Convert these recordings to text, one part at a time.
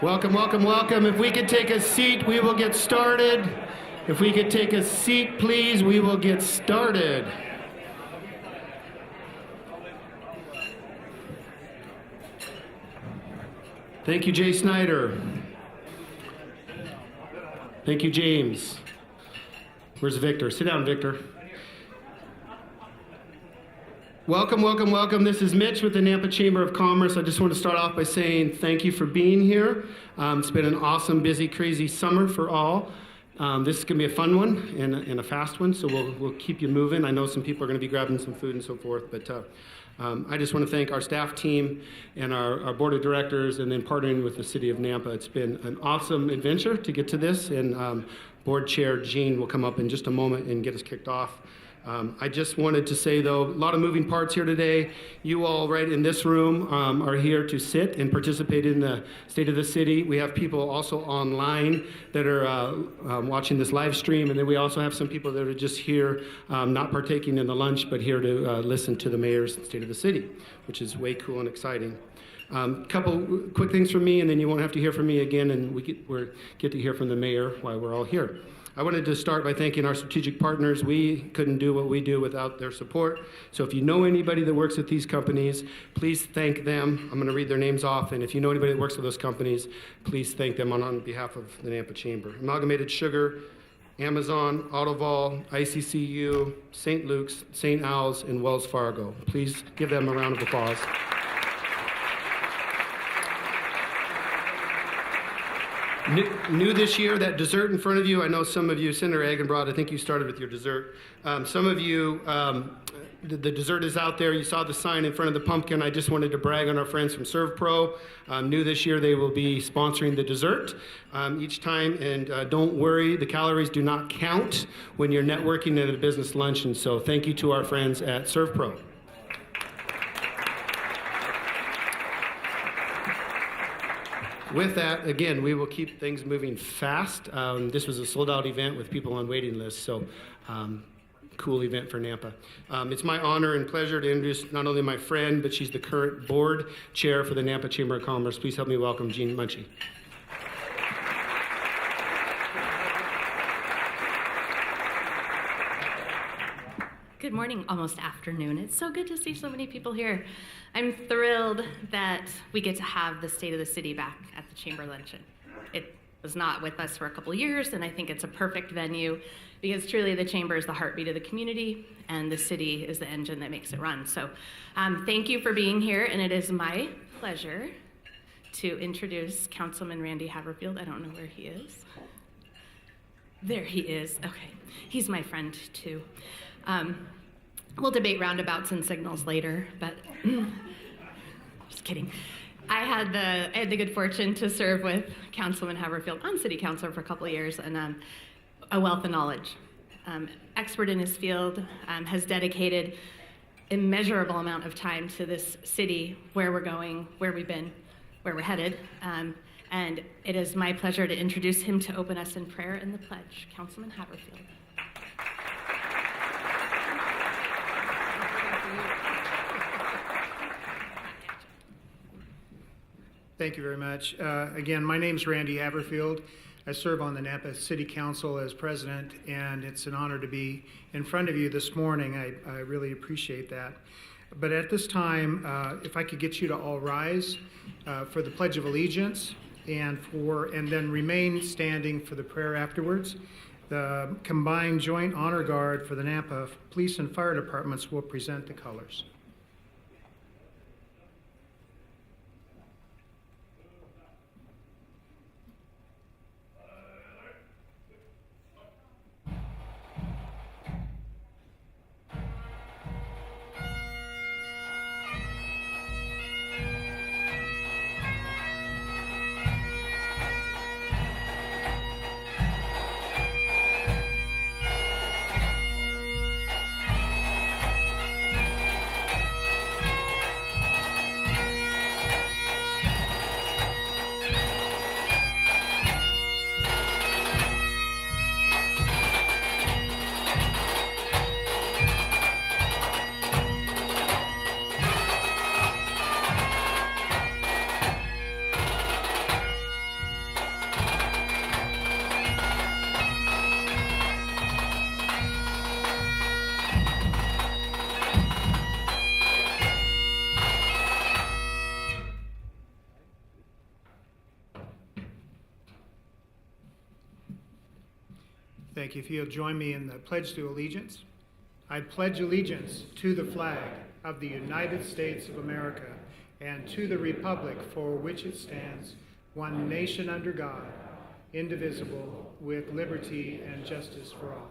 Welcome, welcome, welcome. If we could take a seat, we will get started. If we could take a seat, please, we will get started. Thank you, Jay Snyder. Thank you, James. Where's Victor? Sit down, Victor. Welcome, welcome, welcome. This is Mitch with the Nampa Chamber of Commerce. I just want to start off by saying thank you for being here. It's been an awesome, busy, crazy summer for all. This is going to be a fun one and a fast one, so we'll keep you moving. I know some people are going to be grabbing some food and so forth, but I just want to thank our staff team and our board of directors and then partnering with the city of Nampa. It's been an awesome adventure to get to this, and board chair Gene will come up in just a moment and get us kicked off. I just wanted to say, though, a lot of moving parts here today. You all right in this room are here to sit and participate in the State of the City. We have people also online that are watching this live stream, and then we also have some people that are just here not partaking in the lunch, but here to listen to the mayor's State of the City, which is way cool and exciting. Couple quick things from me, and then you won't have to hear from me again, and we get to hear from the mayor while we're all here. I wanted to start by thanking our strategic partners. We couldn't do what we do without their support. So if you know anybody that works at these companies, please thank them. I'm going to read their names off, and if you know anybody that works at those companies, please thank them on behalf of the Nampa Chamber. Amalgamated Sugar, Amazon, Autoval, ICCU, St. Luke's, St. Al's, and Wells Fargo. Please give them a round of applause. New this year, that dessert in front of you, I know some of you, Senator Eggenbrod, I think you started with your dessert. Some of you, the dessert is out there. You saw the sign in front of the pumpkin. I just wanted to brag on our friends from ServPro. New this year, they will be sponsoring the dessert each time. And don't worry, the calories do not count when you're networking at a business luncheon. So thank you to our friends at ServPro. With that, again, we will keep things moving fast. This was a sold-out event with people on waiting lists, so cool event for Nampa. It's my honor and pleasure to introduce not only my friend, but she's the current board chair for the Nampa Chamber of Commerce. Please help me welcome Jean Munchie. Good morning, almost afternoon. It's so good to see so many people here. I'm thrilled that we get to have the State of the City back at the Chamber Luncheon. It was not with us for a couple years, and I think it's a perfect venue because truly the Chamber is the heartbeat of the community, and the city is the engine that makes it run. So thank you for being here, and it is my pleasure to introduce Councilman Randy Haverfield. I don't know where he is. There he is. Okay. He's my friend, too. We'll debate roundabouts and signals later, but just kidding. I had the good fortune to serve with Councilman Haverfield on City Council for a couple of years, and a wealth of knowledge. Expert in his field, has dedicated immeasurable amount of time to this city, where we're going, where we've been, where we're headed, and it is my pleasure to introduce him to open us in prayer and the pledge. Councilman Haverfield. Thank you very much. Again, my name's Randy Haverfield. I serve on the Nampa City Council as president, and it's an honor to be in front of you this morning. I really appreciate that. But at this time, if I could get you to all rise for the Pledge of Allegiance and then remain standing for the prayer afterwards. The combined joint honor guard for the Nampa Police and Fire Departments will present the colors. Thank you. If you'll join me in the Pledge to Allegiance. I pledge allegiance to the flag of the United States of America and to the republic for which it stands, one nation under God, indivisible, with liberty and justice for all.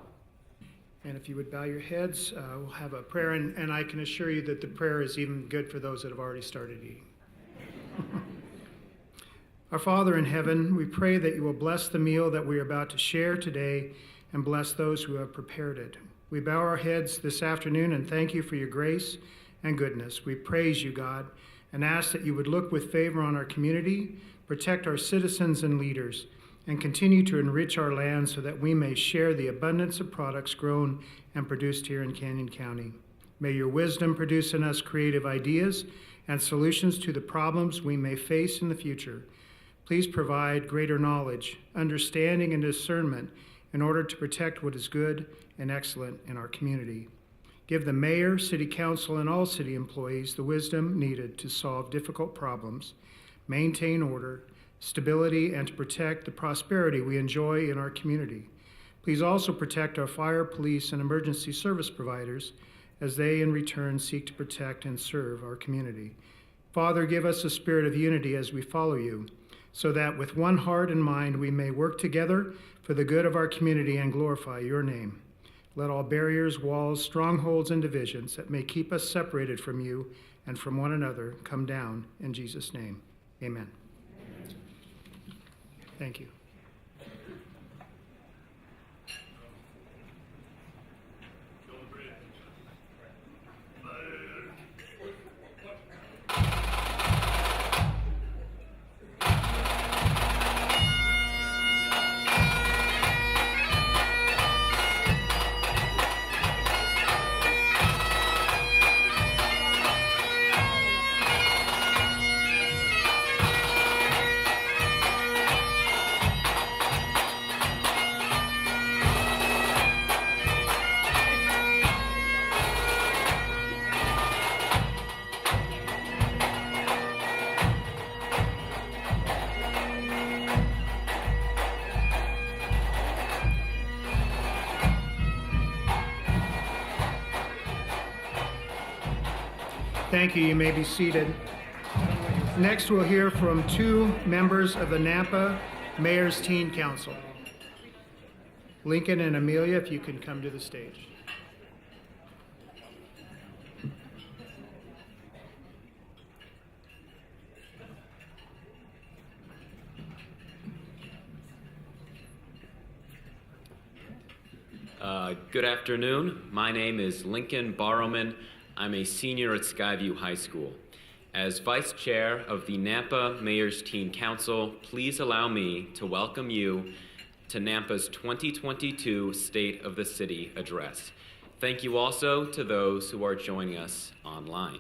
And if you would bow your heads, we'll have a prayer, and I can assure you that the prayer is even good for those that have already started eating. Our Father in heaven, we pray that you will bless the meal that we are about to share today and bless those who have prepared it. We bow our heads this afternoon and thank you for your grace and goodness. We praise you, God, and ask that you would look with favor on our community, protect our citizens and leaders, and continue to enrich our land so that we may share the abundance of products grown and produced here in Canyon County. May your wisdom produce in us creative ideas and solutions to the problems we may face in the future. Please provide greater knowledge, understanding, and discernment in order to protect what is good and excellent in our community. Give the mayor, city council, and all city employees the wisdom needed to solve difficult problems, maintain order, stability, and to protect the prosperity we enjoy in our community. Please also protect our fire, police, and emergency service providers as they in return seek to protect and serve our community. Father, give us a spirit of unity as we follow you, so that with one heart and mind we may work together for the good of our community and glorify your name. Let all barriers, walls, strongholds, and divisions that may keep us separated from you and from one another come down in Jesus' name. Amen. Thank you. Thank you. You may be seated. Next, we'll hear from two members of the Nampa Mayor's Teen Council. Lincoln and Amelia, if you can come to the stage. Good afternoon. My name is Lincoln Barrowman. I'm a senior at Skyview High School. As Vice Chair of the Nampa Mayor's Teen Council, please allow me to welcome you to Nampa's 2022 State of the City Address. Thank you also to those who are joining us online.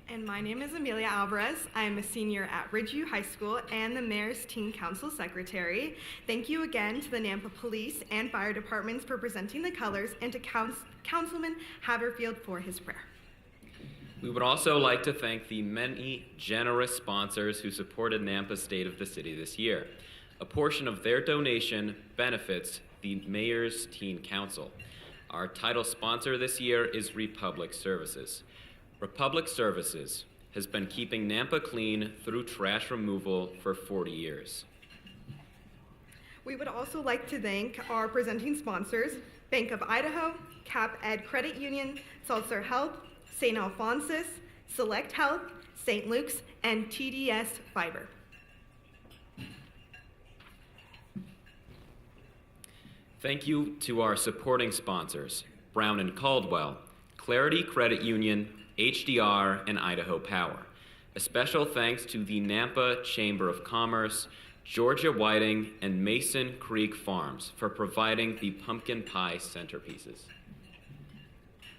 And my name is Amelia Alvarez. I'm a senior at Ridgeview High School and the Mayor's Teen Council Secretary. Thank you again to the Nampa Police and Fire Departments for presenting the colors, and to Councilman Haverfield for his prayer. We would also like to thank the many generous sponsors who supported Nampa's State of the City this year. A portion of their donation benefits the Mayor's Teen Council. Our title sponsor this year is Republic Services. Republic Services has been keeping Nampa clean through trash removal for 40 years. We would also like to thank our presenting sponsors, Bank of Idaho, Cap Ed Credit Union, Seltzer Health, St. Alphonsus, Select Health, St. Luke's, and TDS Fiber. Thank you to our supporting sponsors, Brown and Caldwell, Clarity Credit Union, HDR, and Idaho Power. A special thanks to the Nampa Chamber of Commerce, Georgia Whiting, and Mason Creek Farms for providing the pumpkin pie centerpieces.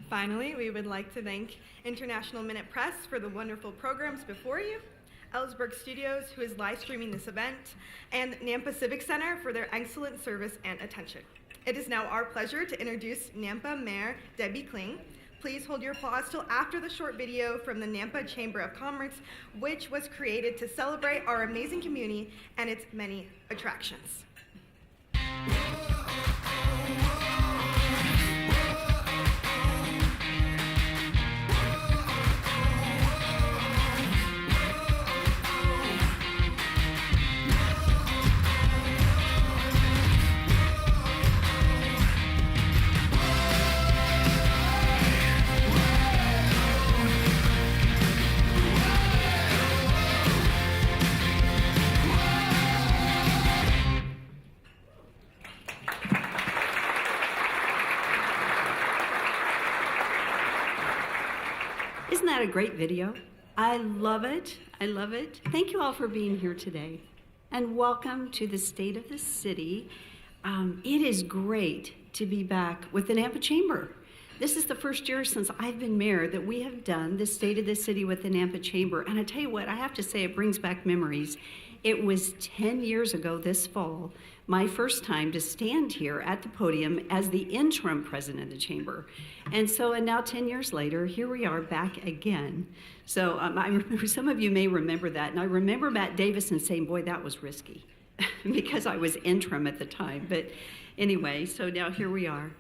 Finally, we would like to thank International Minute Press for the wonderful programs before you, Ellsberg Studios, who is live streaming this event, and Nampa Civic Center for their excellent service and attention. It is now our pleasure to introduce Nampa Mayor Debbie Kling. Please hold your applause till after the short video from the Nampa Chamber of Commerce, which was created to celebrate our amazing community and its many attractions. Isn't that a great video? I love it. I love it. Thank you all for being here today. And welcome to the State of the City. It is great to be back with the Nampa Chamber. This is the first year since I've been mayor that we have done the State of the City with the Nampa Chamber. And I tell you what, I have to say it brings back memories. It was 10 years ago this fall, my first time to stand here at the podium as the interim president of the chamber. And now 10 years later, here we are back again. So I remember, some of you may remember that. And I remember Matt Davison saying, boy, that was risky because I was interim at the time. But anyway, so now here we are.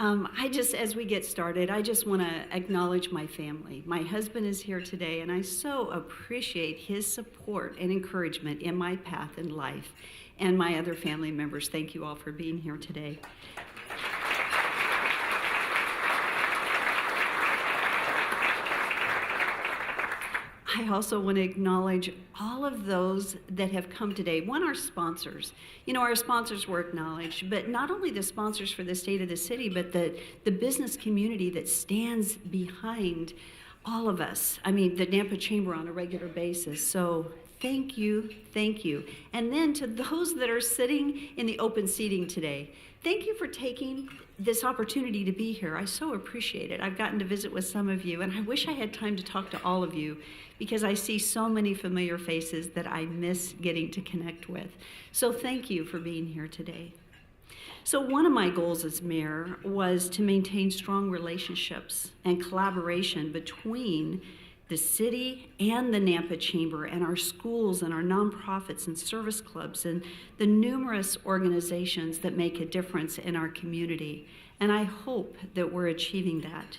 As we get started, I just want to acknowledge my family. My husband is here today, and I so appreciate his support and encouragement in my path in life. And my other family members, thank you all for being here today. I also want to acknowledge all of those that have come today. One, our sponsors. You know, our sponsors were acknowledged, but not only the sponsors for the State of the City, but the business community that stands behind all of us. I mean, the Nampa Chamber on a regular basis. So thank you, thank you. And then to those that are sitting in the open seating today, thank you for taking this opportunity to be here. I so appreciate it. I've gotten to visit with some of you, and I wish I had time to talk to all of you because I see so many familiar faces that I miss getting to connect with. So thank you for being here today. So one of my goals as mayor was to maintain strong relationships and collaboration between the city and the Nampa Chamber and our schools and our nonprofits and service clubs and the numerous organizations that make a difference in our community. And I hope that we're achieving that.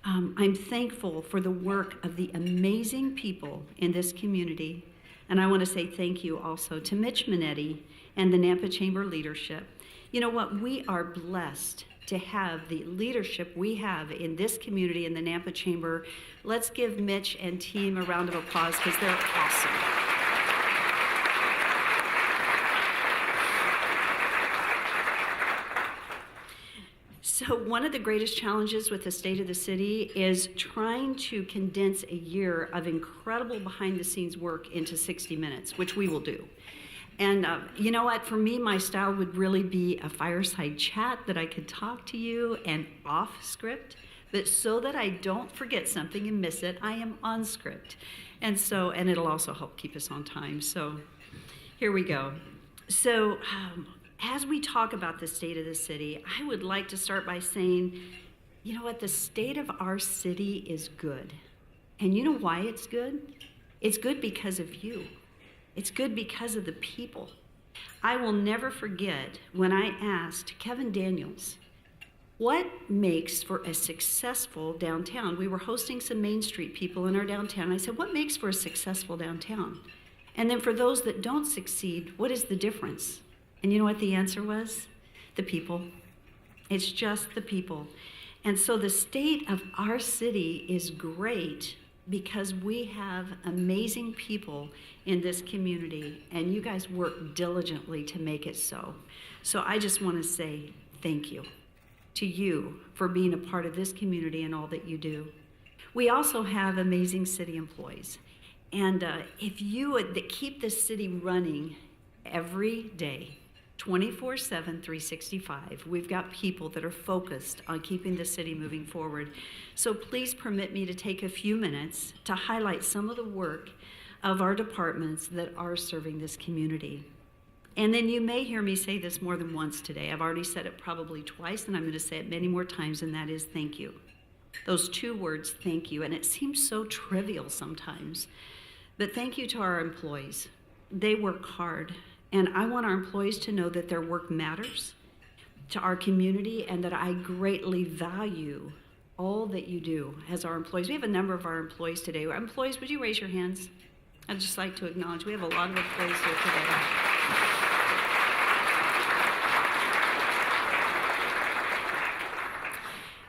I'm thankful for the work of the amazing people in this community. And I want to say thank you also to Mitch Minetti and the Nampa Chamber leadership. You know what? We are blessed to have the leadership we have in this community in the Nampa Chamber. Let's give Mitch and team a round of applause because they're awesome. So one of the greatest challenges with the State of the City is trying to condense a year of incredible behind-the-scenes work into 60 minutes, which we will do. And you know what, for me, my style would really be a fireside chat that I could talk to you and off script, but so that I don't forget something and miss it, I am on script. And it'll also help keep us on time. So here we go. So as we talk about the state of the city, I would like to start by saying, you know what, the state of our city is good. And you know why it's good? It's good because of you. It's good because of the people. I will never forget when I asked Kevin Daniels, what makes for a successful downtown? We were hosting some Main Street people in our downtown. I said, what makes for a successful downtown? And then for those that don't succeed, what is the difference? And you know what the answer was? The people. It's just the people. And so the state of our city is great because we have amazing people in this community, and you guys work diligently to make it so. So I just want to say thank you to you for being a part of this community and all that you do. We also have amazing city employees. And if you would keep this city running every day, 24/7, 365. We've got people that are focused on keeping the city moving forward. So please permit me to take a few minutes to highlight some of the work of our departments that are serving this community. And then you may hear me say this more than once today. I've already said it probably twice, and I'm going to say it many more times, and that is thank you. Those two words, thank you. And it seems so trivial sometimes. But thank you to our employees. They work hard. And I want our employees to know that their work matters to our community and that I greatly value all that you do as our employees. We have a number of our employees today. Employees, would you raise your hands? I'd just like to acknowledge we have a lot of employees here today.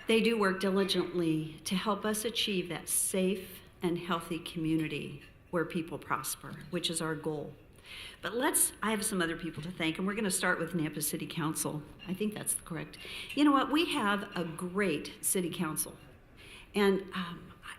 They do work diligently to help us achieve that safe and healthy community where people prosper, which is our goal. But I have some other people to thank, and we're going to start with Nampa City Council. I think that's correct. You know what? We have a great city council. And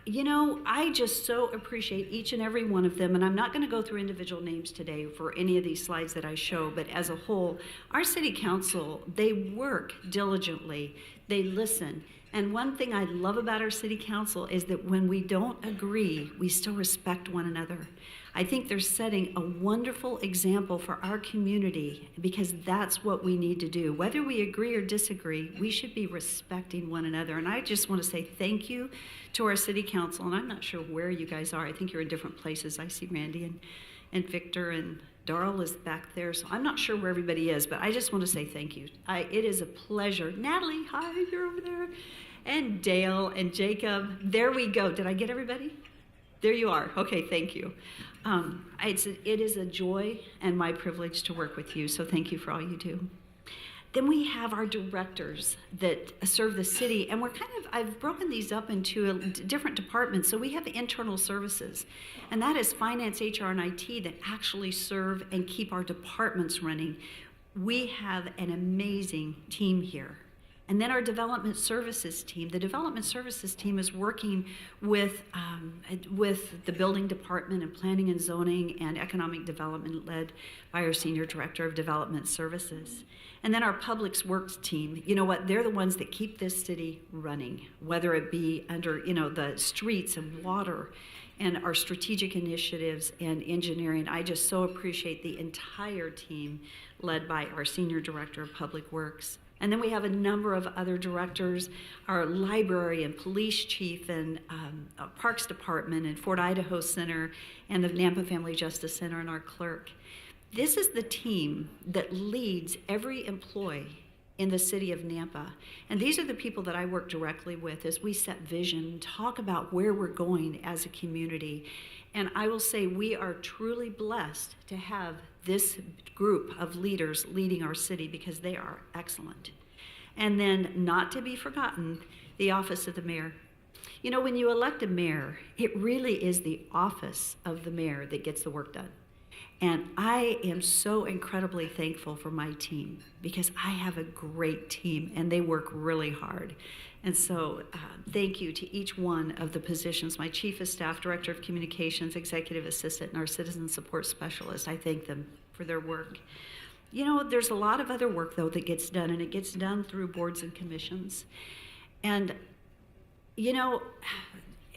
You know, I just so appreciate each and every one of them, and I'm not going to go through individual names today for any of these slides that I show, but as a whole, our city council, they work diligently, they listen. And one thing I love about our city council is that when we don't agree, we still respect one another. I think they're setting a wonderful example for our community because that's what we need to do. Whether we agree or disagree, we should be respecting one another. And I just want to say thank you to our city council. And I'm not sure where you guys are. I think you're in different places. I see Randy and Victor and Darrell is back there. So I'm not sure where everybody is, but I just want to say thank you. It is a pleasure. Natalie, hi, you're over there. And Dale and Jacob. There we go. Did I get everybody? There you are. Okay, thank you. It is a joy and my privilege to work with you, so thank you for all you do. Then we have our directors that serve the city, and I've broken these up into different departments. So we have internal services, and that is finance, HR, and IT that actually serve and keep our departments running. We have an amazing team here. And then our development services team. The development services team is working with the building department and planning and zoning and economic development led by our senior director of development services. And then our public works team, you know what, they're the ones that keep this city running, whether it be under, the streets and water and our strategic initiatives and engineering. I just so appreciate the entire team led by our senior director of public works. And then we have a number of other directors, our library and police chief and parks department and Fort Idaho Center and the Nampa Family Justice Center and our clerk. This is the team that leads every employee in the city of Nampa. And these are the people that I work directly with as we set vision, talk about where we're going as a community. And I will say we are truly blessed to have this group of leaders leading our city because they are excellent. And then, not to be forgotten, the office of the mayor. You know, when you elect a mayor, it really is the office of the mayor that gets the work done. And I am so incredibly thankful for my team because I have a great team and they work really hard. And so thank you to each one of the positions, my chief of staff, director of communications, executive assistant, and our citizen support specialist. I thank them for their work. You know, there's a lot of other work, though, that gets done, and it gets done through boards and commissions. And, you know,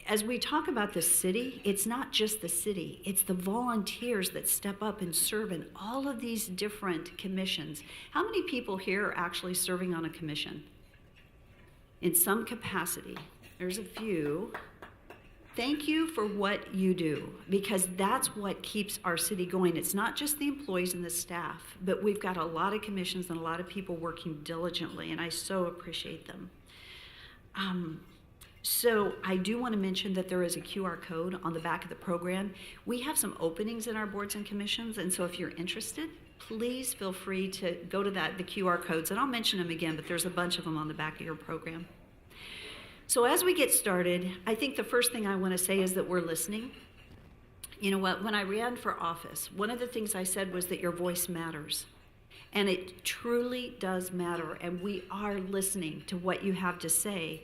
as we talk about the city, it's not just the city. It's the volunteers that step up and serve in all of these different commissions. How many people here are actually serving on a commission? In some capacity. There's a few. Thank you for what you do, because that's what keeps our city going. It's not just the employees and the staff, but we've got a lot of commissions and a lot of people working diligently, and I so appreciate them. So I do want to mention that there is a QR code on the back of the program. We have some openings in our boards and commissions, and so if you're interested, please feel free to go to the QR codes, and I'll mention them again, but there's a bunch of them on the back of your program. So as we get started, I think the first thing I want to say is that we're listening. You know what, when I ran for office, one of the things I said was that your voice matters. And it truly does matter, and we are listening to what you have to say.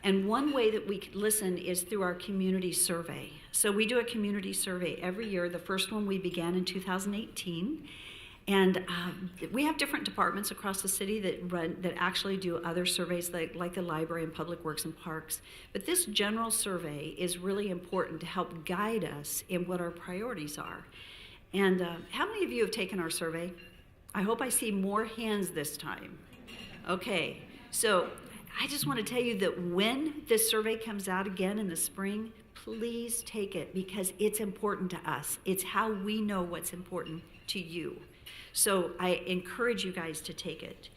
And one way that we listen is through our community survey. So we do a community survey every year. The first one we began in 2018. And we have different departments across the city that actually do other surveys like the library and public works and parks. But this general survey is really important to help guide us in what our priorities are. And how many of you have taken our survey? I hope I see more hands this time. Okay, so I just want to tell you that when this survey comes out again in the spring, please take it because it's important to us. It's how we know what's important to you. So I encourage you guys to take it.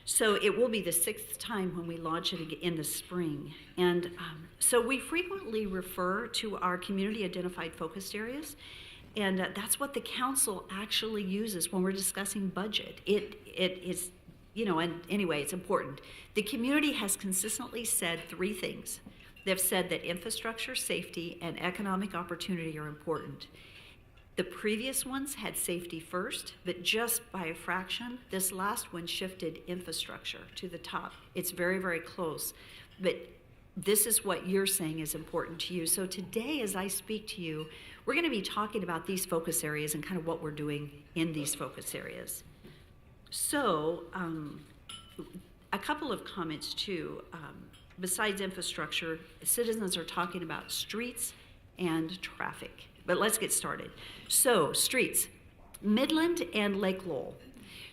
So it will be the 6th time when we launch it in the spring. And so we frequently refer to our community identified focused areas. And that's what the council actually uses when we're discussing budget. It is, you know, and anyway, it's important. The community has consistently said 3 things. They've said that infrastructure, safety, and economic opportunity are important. The previous ones had safety first, but just by a fraction. This last one shifted infrastructure to the top. It's very, very close. But this is what you're saying is important to you. So today, as I speak to you, we're going to be talking about these focus areas and kind of what we're doing in these focus areas. So, a couple of comments too. Besides infrastructure, citizens are talking about streets and traffic. But let's get started. So, streets, Midland and Lake Lowell.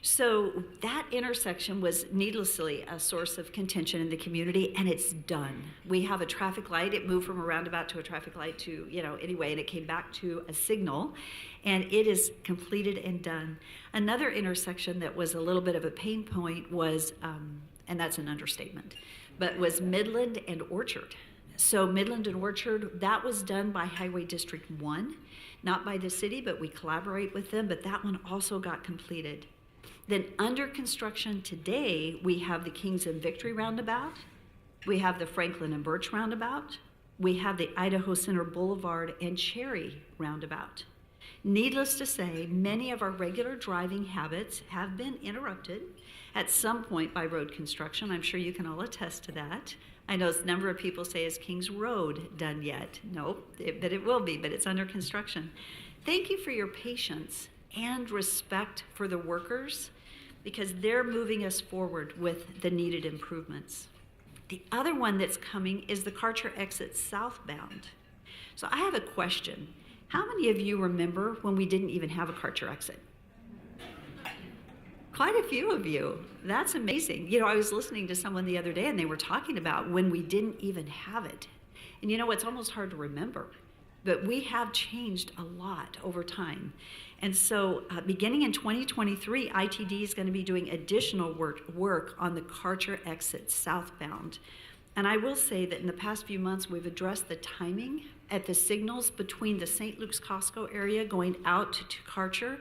So that intersection was needlessly a source of contention in the community, and it's done. We have a traffic light. It moved from a roundabout to a traffic light to, anyway, and it came back to a signal, and it is completed and done. Another intersection that was a little bit of a pain point was, and that's an understatement, but was Midland and Orchard. So Midland and Orchard, that was done by Highway District 1, not by the city, but we collaborate with them, but that one also got completed. Then under construction today, we have the Kings and Victory roundabout, we have the Franklin and Birch roundabout, we have the Idaho Center Boulevard and Cherry roundabout. Needless to say, many of our regular driving habits have been interrupted at some point by road construction. I'm sure you can all attest to that. I know a number of people say, is Kings Road done yet? No, but it will be, but it's under construction. Thank you for your patience and respect for the workers, because they're moving us forward with the needed improvements. The other one that's coming is the Karcher exit southbound. So I have a question. How many of you remember when we didn't even have a Karcher exit? Quite a few of you. That's amazing. I was listening to someone the other day and they were talking about when we didn't even have it. And it's almost hard to remember, but we have changed a lot over time. And so beginning in 2023, ITD is going to be doing additional work on the Karcher exit southbound. And I will say that in the past few months, we've addressed the timing at the signals between the St. Luke's Costco area going out to Karcher,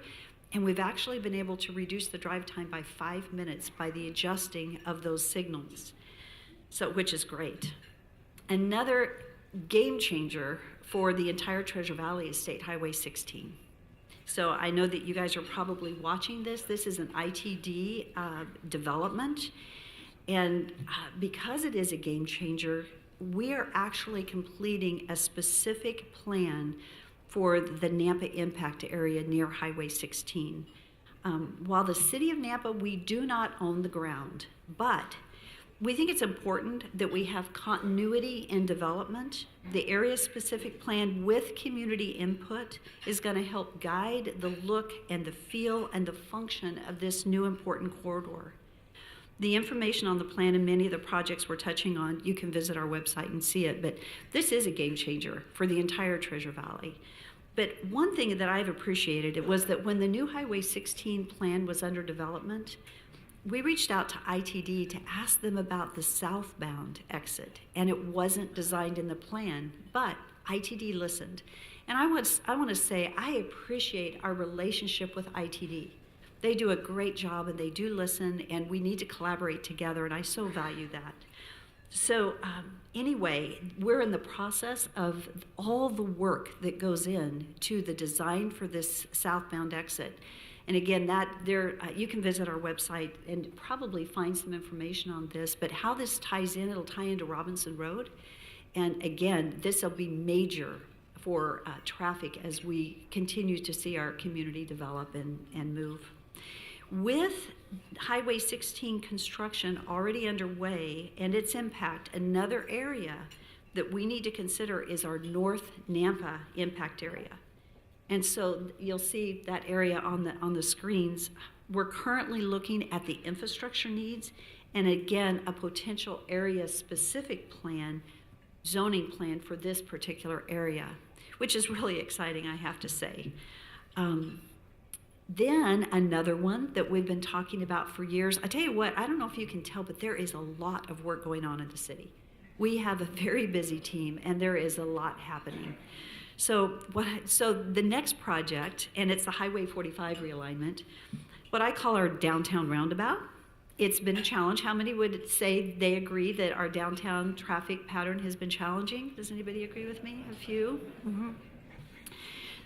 and we've actually been able to reduce the drive time by 5 minutes by the adjusting of those signals, which is great. Another game changer for the entire Treasure Valley is State Highway 16. So I know that you guys are probably watching this. This is an ITD development. And because it is a game changer, we are actually completing a specific plan for the Nampa impact area near Highway 16. While the city of Nampa, we do not own the ground, but we think it's important that we have continuity in development. The area-specific plan with community input is going to help guide the look and the feel and the function of this new important corridor. The information on the plan and many of the projects we're touching on, you can visit our website and see it, but this is a game changer for the entire Treasure Valley. But one thing that I've appreciated was that when the new Highway 16 plan was under development, we reached out to ITD to ask them about the southbound exit, and it wasn't designed in the plan, but ITD listened. And I want to say I appreciate our relationship with ITD. They do a great job, and they do listen, and we need to collaborate together, and I so value that. So anyway, we're in the process of all the work that goes in to the design for this southbound exit. And again, you can visit our website and probably find some information on this, but how this ties in, it'll tie into Robinson Road. And again, this will be major for traffic as we continue to see our community develop and move. With Highway 16 construction already underway and its impact, another area that we need to consider is our North Nampa impact area. And so you'll see that area on the screens. We're currently looking at the infrastructure needs and again, a potential area-specific plan, zoning plan for this particular area, which is really exciting, I have to say. Then another one that we've been talking about for years, I tell you what, I don't know if you can tell, but there is a lot of work going on in the city. We have a very busy team and there is a lot happening. So the next project, and it's the Highway 45 realignment, what I call our downtown roundabout. It's been a challenge. How many would say they agree that our downtown traffic pattern has been challenging? Does anybody agree with me? A few? Mm-hmm.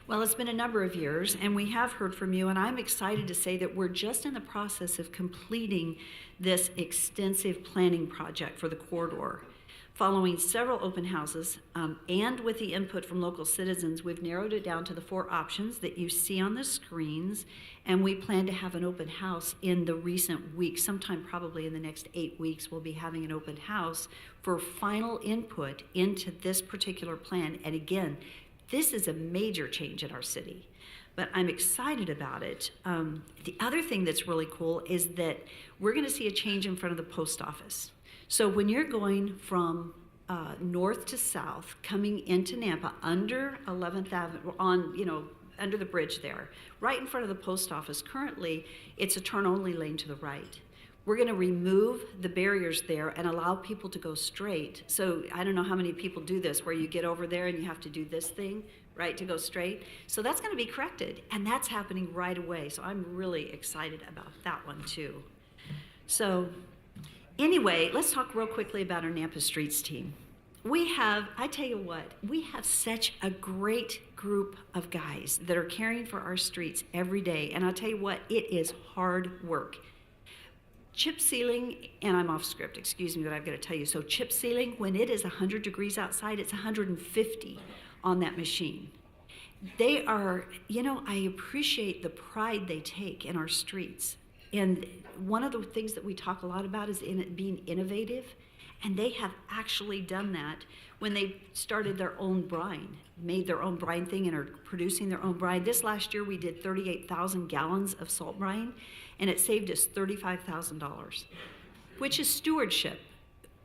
Well, it's been a number of years, and we have heard from you, and I'm excited to say that we're just in the process of completing this extensive planning project for the corridor. Following several open houses and with the input from local citizens, we've narrowed it down to the 4 options that you see on the screens, and we plan to have an open house in the recent weeks. Sometime probably in the next 8 weeks, we'll be having an open house for final input into this particular plan. And again, this is a major change in our city, but I'm excited about it. The other thing that's really cool is that we're going to see a change in front of the post office. So when you're going from north to south, coming into Nampa under 11th Avenue, under the bridge there, right in front of the post office, currently it's a turn-only lane to the right. We're going to remove the barriers there and allow people to go straight. So I don't know how many people do this, where you get over there and you have to do this thing, right, to go straight. So that's going to be corrected, and that's happening right away. So I'm really excited about that one too. So anyway, let's talk real quickly about our Nampa Streets team. I tell you what, we have such a great group of guys that are caring for our streets every day. And I'll tell you what, it is hard work. Chip sealing, and I'm off script, excuse me, but I've got to tell you. So chip sealing, when it is 100 degrees outside, it's 150 on that machine. They are, I appreciate the pride they take in our streets. And one of the things that we talk a lot about is being innovative. And they have actually done that when they started their own brine, made their own brine thing and are producing their own brine. This last year we did 38,000 gallons of salt brine, and it saved us $35,000, which is stewardship.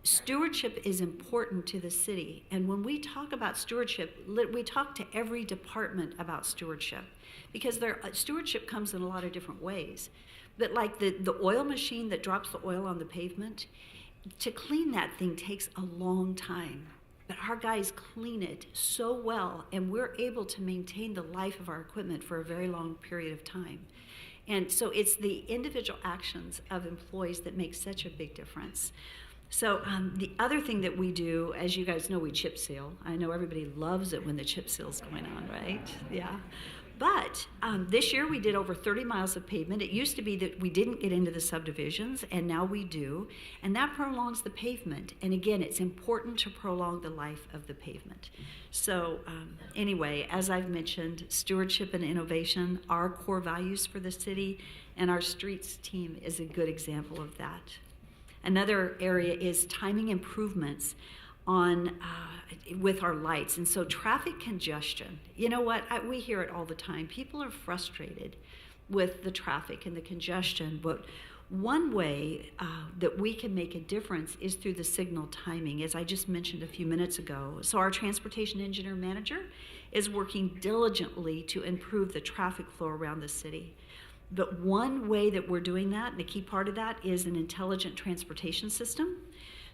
Stewardship is important to the city. And when we talk about stewardship, we talk to every department about stewardship, because stewardship comes in a lot of different ways. But like the oil machine that drops the oil on the pavement, to clean that thing takes a long time, but our guys clean it so well, and we're able to maintain the life of our equipment for a very long period of time. And so it's the individual actions of employees that make such a big difference. So the other thing that we do, as you guys know, we chip seal. I know everybody loves it when the chip seal's going on, right? Yeah. But this year we did over 30 miles of pavement. It used to be that we didn't get into the subdivisions, and now we do. And that prolongs the pavement. And again, it's important to prolong the life of the pavement. So anyway, as I've mentioned, stewardship and innovation are core values for the city, and our streets team is a good example of that. Another area is timing improvements with our lights. And so traffic congestion, you know what, we hear it all the time. People are frustrated with the traffic and the congestion, but one way that we can make a difference is through the signal timing, as I just mentioned a few minutes ago. So our transportation engineer manager is working diligently to improve the traffic flow around the city. But one way that we're doing that, and a key part of that, is an intelligent transportation system.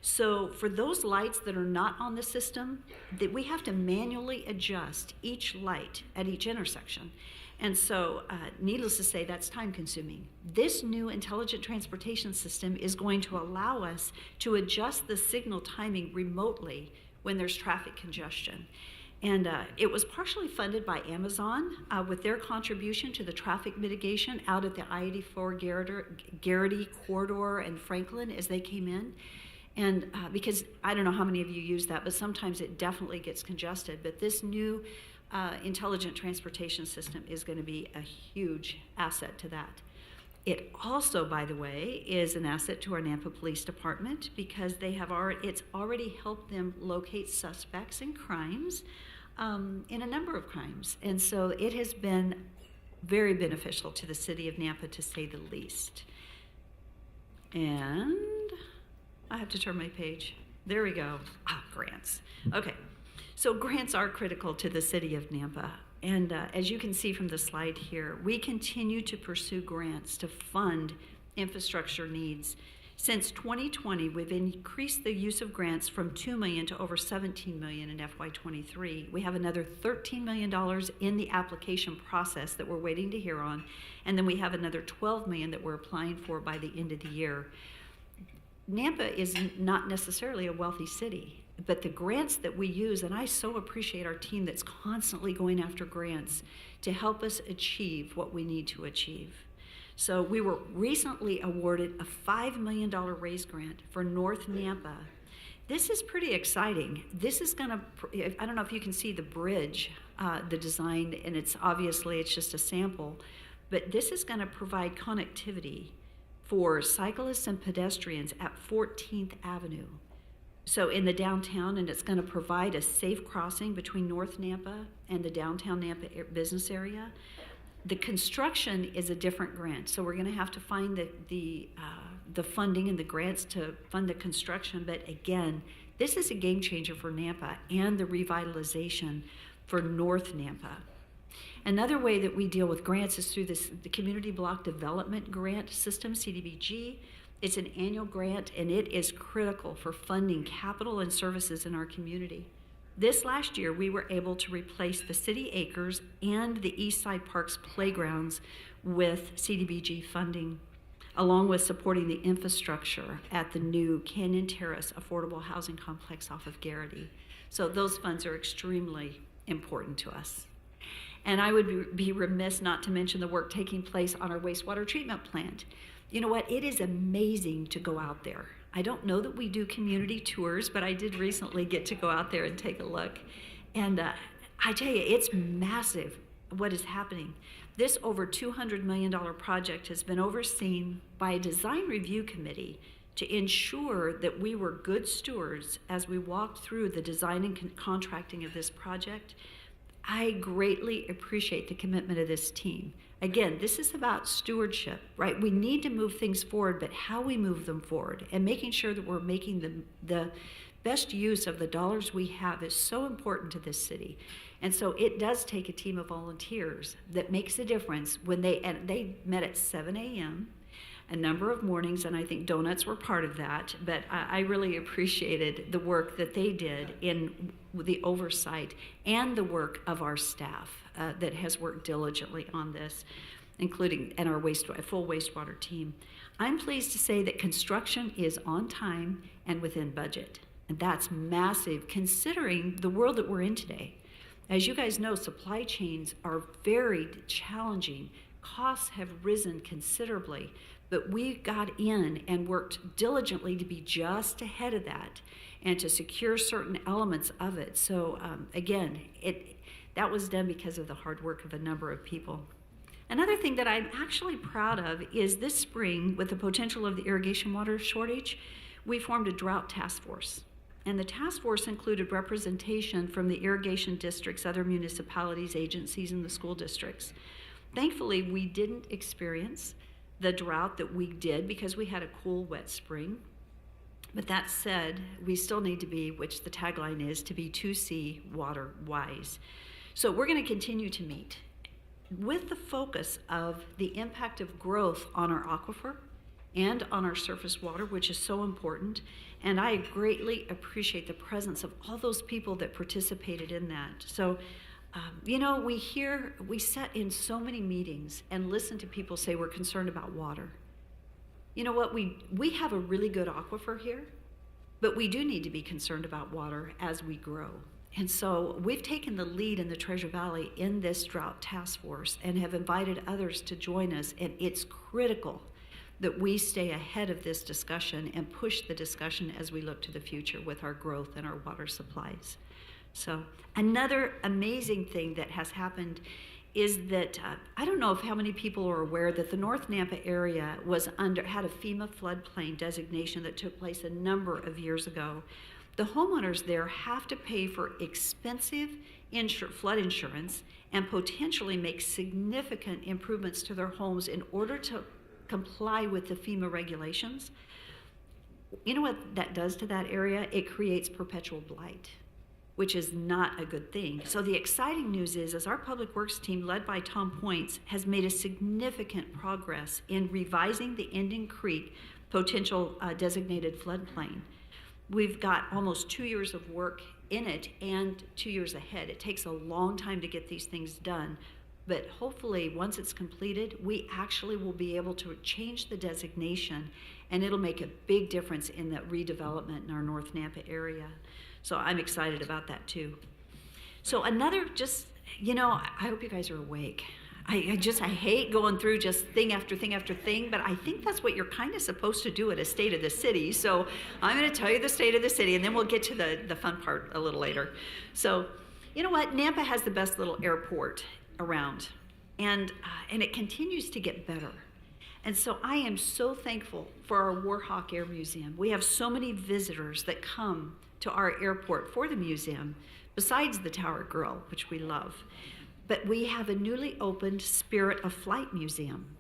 So for those lights that are not on the system, that we have to manually adjust each light at each intersection. And so needless to say, that's time consuming. This new intelligent transportation system is going to allow us to adjust the signal timing remotely when there's traffic congestion. And it was partially funded by Amazon with their contribution to the traffic mitigation out at the I-84 Garrity Corridor and Franklin as they came in. And because I don't know how many of you use that, but sometimes it definitely gets congested. But this new intelligent transportation system is going to be a huge asset to that. It also, by the way, is an asset to our Nampa Police Department, because it's already helped them locate suspects in crimes, in a number of crimes. And so it has been very beneficial to the city of Nampa, to say the least. And I have to turn my page. There we go. Grants. Okay. So grants are critical to the city of Nampa. And as you can see from the slide here, we continue to pursue grants to fund infrastructure needs. Since 2020, we've increased the use of grants from $2 million to over $17 million in FY23. We have another $13 million in the application process that we're waiting to hear on. And then we have another $12 million that we're applying for by the end of the year. Nampa is not necessarily a wealthy city, but the grants that we use, and I so appreciate our team that's constantly going after grants to help us achieve what we need to achieve. So we were recently awarded a $5 million raise grant for North Nampa. This is pretty exciting. This is gonna, I don't know if you can see the bridge, the design, and it's just a sample, but this is gonna provide connectivity for cyclists and pedestrians at 14th Avenue. So in the downtown, and it's gonna provide a safe crossing between North Nampa and the downtown Nampa business area. The construction is a different grant, so we're gonna have to find the funding and the grants to fund the construction, but again, this is a game changer for Nampa and the revitalization for North Nampa. Another way that we deal with grants is through the Community Block Development Grant System, CDBG. It's an annual grant, and it is critical for funding capital and services in our community. This last year, we were able to replace the City Acres and the East Side Parks playgrounds with CDBG funding, along with supporting the infrastructure at the new Canyon Terrace Affordable Housing Complex off of Garrity. So those funds are extremely important to us. And I would be remiss not to mention the work taking place on our wastewater treatment plant. You know what? It is amazing to go out there. I don't know that we do community tours, but I did recently get to go out there and take a look. And I tell you, it's massive what is happening. This over $200 million project has been overseen by a design review committee to ensure that we were good stewards as we walked through the design and contracting of this project. I greatly appreciate the commitment of this team. Again, this is about stewardship, right? We need to move things forward, but how we move them forward and making sure that we're making the best use of the dollars we have is so important to this city. And so it does take a team of volunteers that makes a difference when they met at 7 a.m., a number of mornings, and I think donuts were part of that, but I really appreciated the work that they did in the oversight and the work of our staff that has worked diligently on this, including and our full wastewater team. I'm pleased to say that construction is on time and within budget, and that's massive considering the world that we're in today. As you guys know, supply chains are very challenging. Costs have risen considerably, but we got in and worked diligently to be just ahead of that and to secure certain elements of it. So again, that was done because of the hard work of a number of people. Another thing that I'm actually proud of is this spring, with the potential of the irrigation water shortage, we formed a drought task force. And the task force included representation from the irrigation districts, other municipalities, agencies, and the school districts. Thankfully, we didn't experience the drought that we did because we had a cool, wet spring. But that said, we still need to be, which the tagline is, to be 2C water wise. So we're going to continue to meet with the focus of the impact of growth on our aquifer and on our surface water, which is so important. And I greatly appreciate the presence of all those people that participated in that. So, we sat in so many meetings and listen to people say we're concerned about water. You know what, we have a really good aquifer here, but we do need to be concerned about water as we grow. And so we've taken the lead in the Treasure Valley in this drought task force and have invited others to join us, and it's critical that we stay ahead of this discussion and push the discussion as we look to the future with our growth and our water supplies. So another amazing thing that has happened is that I don't know how many people are aware that the North Nampa area had a FEMA floodplain designation that took place a number of years ago. The homeowners there have to pay for expensive flood insurance and potentially make significant improvements to their homes in order to comply with the FEMA regulations. You know what that does to that area? It creates perpetual blight, which is not a good thing. So the exciting news is our Public Works team, led by Tom Points, has made a significant progress in revising the Indian Creek potential designated floodplain. We've got almost 2 years of work in it and 2 years ahead. It takes a long time to get these things done, but hopefully once it's completed, we actually will be able to change the designation, and it'll make a big difference in that redevelopment in our North Nampa area. So I'm excited about that too. So another I hope you guys are awake. I hate going through just thing after thing after thing, but I think that's what you're kind of supposed to do at a state of the city. So I'm going to tell you the state of the city, and then we'll get to the fun part a little later. So, you know what? Nampa has the best little airport around, and it continues to get better. And so I am so thankful for our Warhawk Air Museum. We have so many visitors that come to our airport for the museum, besides the Tower Grill, which we love. But we have a newly opened Spirit of Flight Museum.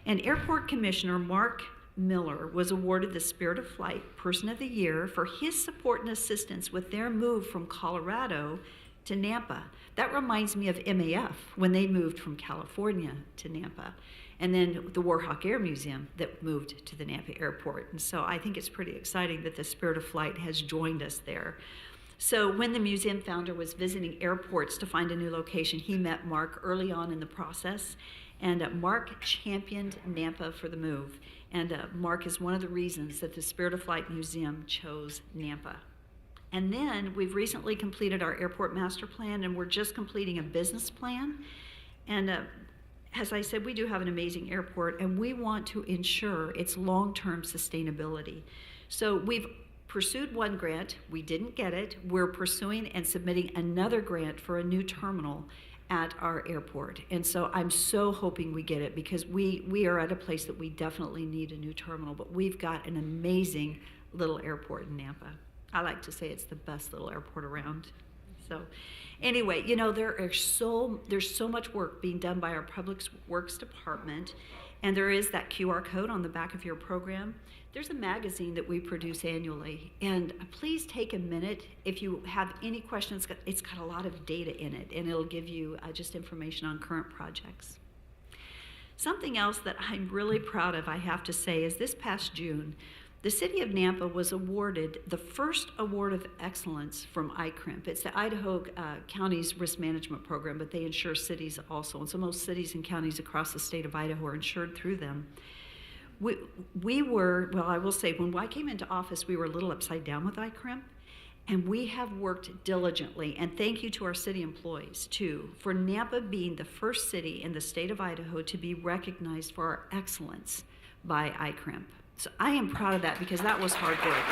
And Airport Commissioner Mark Miller was awarded the Spirit of Flight Person of the Year for his support and assistance with their move from Colorado to Nampa. That reminds me of MAF when they moved from California to Nampa. And then the Warhawk Air Museum that moved to the Nampa Airport. And so I think it's pretty exciting that the Spirit of Flight has joined us there. So when the museum founder was visiting airports to find a new location, he met Mark early on in the process, and Mark championed Nampa for the move. And Mark is one of the reasons that the Spirit of Flight Museum chose Nampa. And then we've recently completed our airport master plan, and we're just completing a business plan. And as I said, we do have an amazing airport, and we want to ensure its long-term sustainability. So we've pursued one grant, we didn't get it. We're pursuing and submitting another grant for a new terminal at our airport. And so I'm so hoping we get it, because we are at a place that we definitely need a new terminal, but we've got an amazing little airport in Nampa. I like to say it's the best little airport around. So anyway, you know, there's so much work being done by our Public Works Department, and there is that QR code on the back of your program. There's a magazine that we produce annually, and please take a minute if you have any questions. It's got a lot of data in it, and it'll give you just information on current projects. Something else that I'm really proud of, I have to say, is this past June, the city of Nampa was awarded the first award of excellence from ICRIMP. It's the Idaho County's risk management program, but they insure cities also, and so most cities and counties across the state of Idaho are insured through them. We were, well, I will say, when I came into office, we were a little upside down with ICRIMP, and we have worked diligently, and thank you to our city employees, too, for Nampa being the first city in the state of Idaho to be recognized for our excellence by ICRIMP. So I am proud of that, because that was hard work.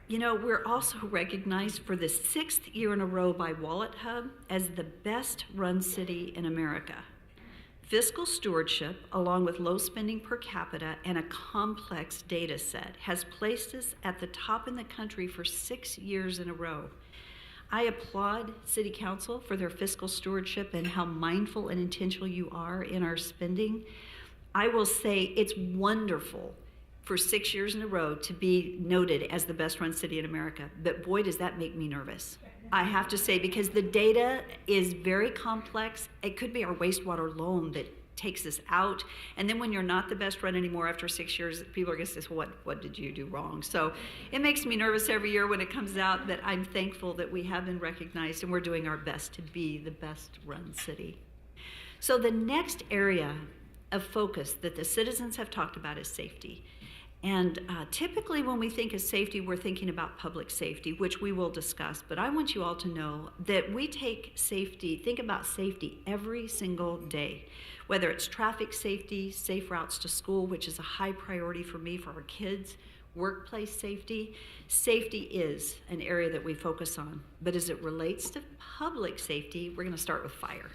You know, we're also recognized for the 6th year in a row by Wallet Hub as the best run city in America. Fiscal stewardship, along with low spending per capita and a complex data set, has placed us at the top in the country for 6 years in a row. I applaud City Council for their fiscal stewardship and how mindful and intentional you are in our spending. I will say it's wonderful for 6 years in a row to be noted as the best run city in America, but boy, does that make me nervous. I have to say, because the data is very complex. It could be our wastewater loan that takes us out, and then when you're not the best run anymore after 6 years, people are going to say, what did you do wrong? So it makes me nervous every year when it comes out, but I'm thankful that we have been recognized and we're doing our best to be the best run city. So the next area of focus that the citizens have talked about is safety. And typically when we think of safety, we're thinking about public safety, which we will discuss. But I want you all to know that we think about safety every single day, whether it's traffic safety, safe routes to school, which is a high priority for me, for our kids, workplace safety. Safety is an area that we focus on. But as it relates to public safety, we're going to start with fire.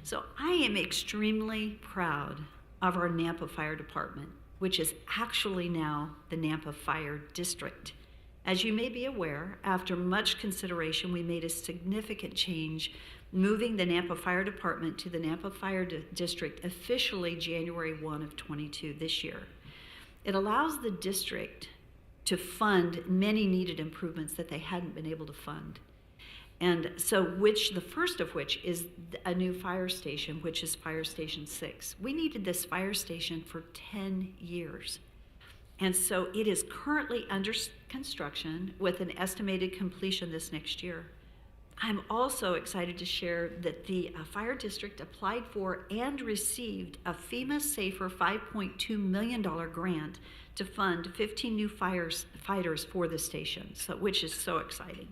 So I am extremely proud of our Nampa Fire Department, which is actually now the Nampa Fire District. As you may be aware, after much consideration, we made a significant change, moving the Nampa Fire Department to the Nampa Fire District officially January 1 of 22 this year. It allows the district to fund many needed improvements that they hadn't been able to fund. And so the first of which is a new fire station, which is Fire Station 6. We needed this fire station for 10 years. And so it is currently under construction with an estimated completion this next year. I'm also excited to share that the fire district applied for and received a FEMA Safer $5.2 million grant to fund 15 new fighters for the station, which is so exciting.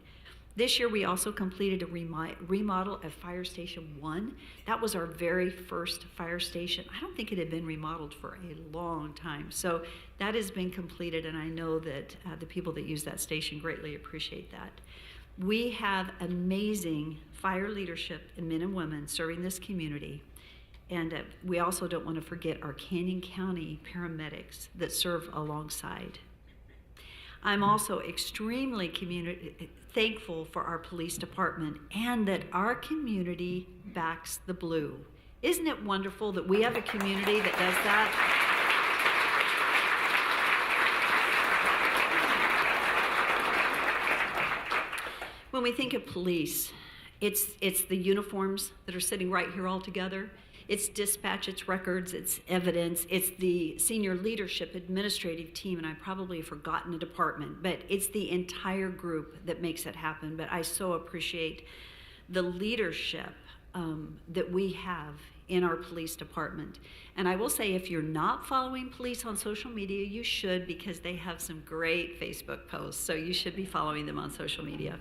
This year, we also completed a remodel of Fire Station 1. That was our very first fire station. I don't think it had been remodeled for a long time. So that has been completed, and I know that the people that use that station greatly appreciate that. We have amazing fire leadership and men and women serving this community. And we also don't want to forget our Canyon County paramedics that serve alongside. I'm also extremely thankful for our police department and that our community backs the blue. Isn't it wonderful that we have a community that does that? When we think of police, it's the uniforms that are sitting right here all together. It's dispatch, it's records, it's evidence, it's the senior leadership administrative team, and I probably have forgotten a department, but it's the entire group that makes it happen. But I so appreciate the leadership that we have in our police department. And I will say, if you're not following police on social media, you should, because they have some great Facebook posts, so you should be following them on social media.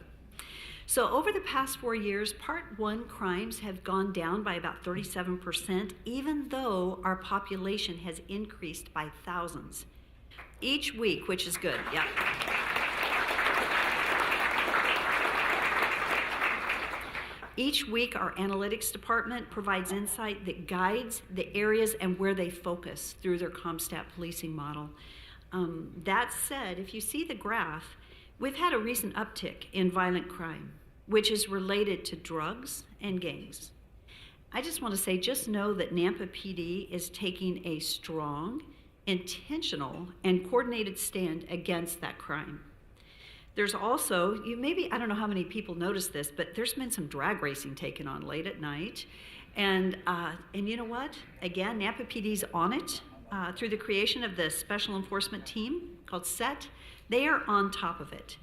So over the past 4 years, Part 1 crimes have gone down by about 37%, even though our population has increased by thousands. Each week, which is good, yeah. Each week, our analytics department provides insight that guides the areas and where they focus through their CompStat policing model. That said, if you see the graph, we've had a recent uptick in violent crime, which is related to drugs and gangs. I just want to say, just know that Nampa PD is taking a strong, intentional, and coordinated stand against that crime. There's also, I don't know how many people noticed this, but there's been some drag racing taken on late at night. And you know what? Again, Nampa PD's on it through the creation of the special enforcement team called SET. They are on top of it.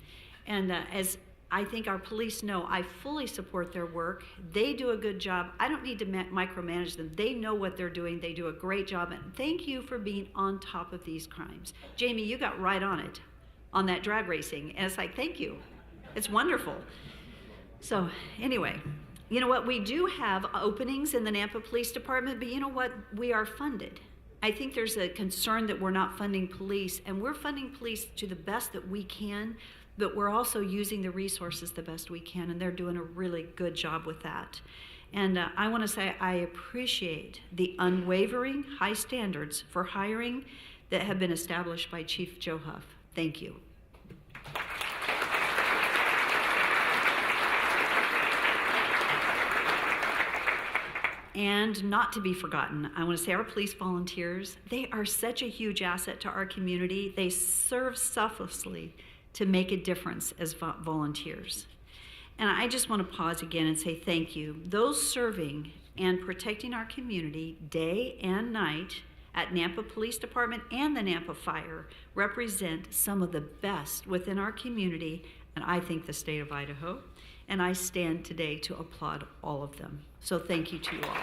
And as I think our police know, I fully support their work. They do a good job. I don't need to micromanage them. They know what they're doing. They do a great job. And thank you for being on top of these crimes. Jamie, you got right on it, on that drag racing. And it's like, thank you. It's wonderful. So anyway, you know what? We do have openings in the Nampa Police Department, but you know what? We are funded. I think there's a concern that we're not funding police, and we're funding police to the best that we can, but we're also using the resources the best we can, and they're doing a really good job with that. And I want to say I appreciate the unwavering high standards for hiring that have been established by Chief Joe Huff. Thank you. And not to be forgotten, I want to say our police volunteers, they are such a huge asset to our community. They serve selflessly to make a difference as volunteers. And I just want to pause again and say thank you. Those serving and protecting our community day and night at Nampa Police Department and the Nampa Fire represent some of the best within our community, and I think the state of Idaho. And I stand today to applaud all of them. So thank you to you all.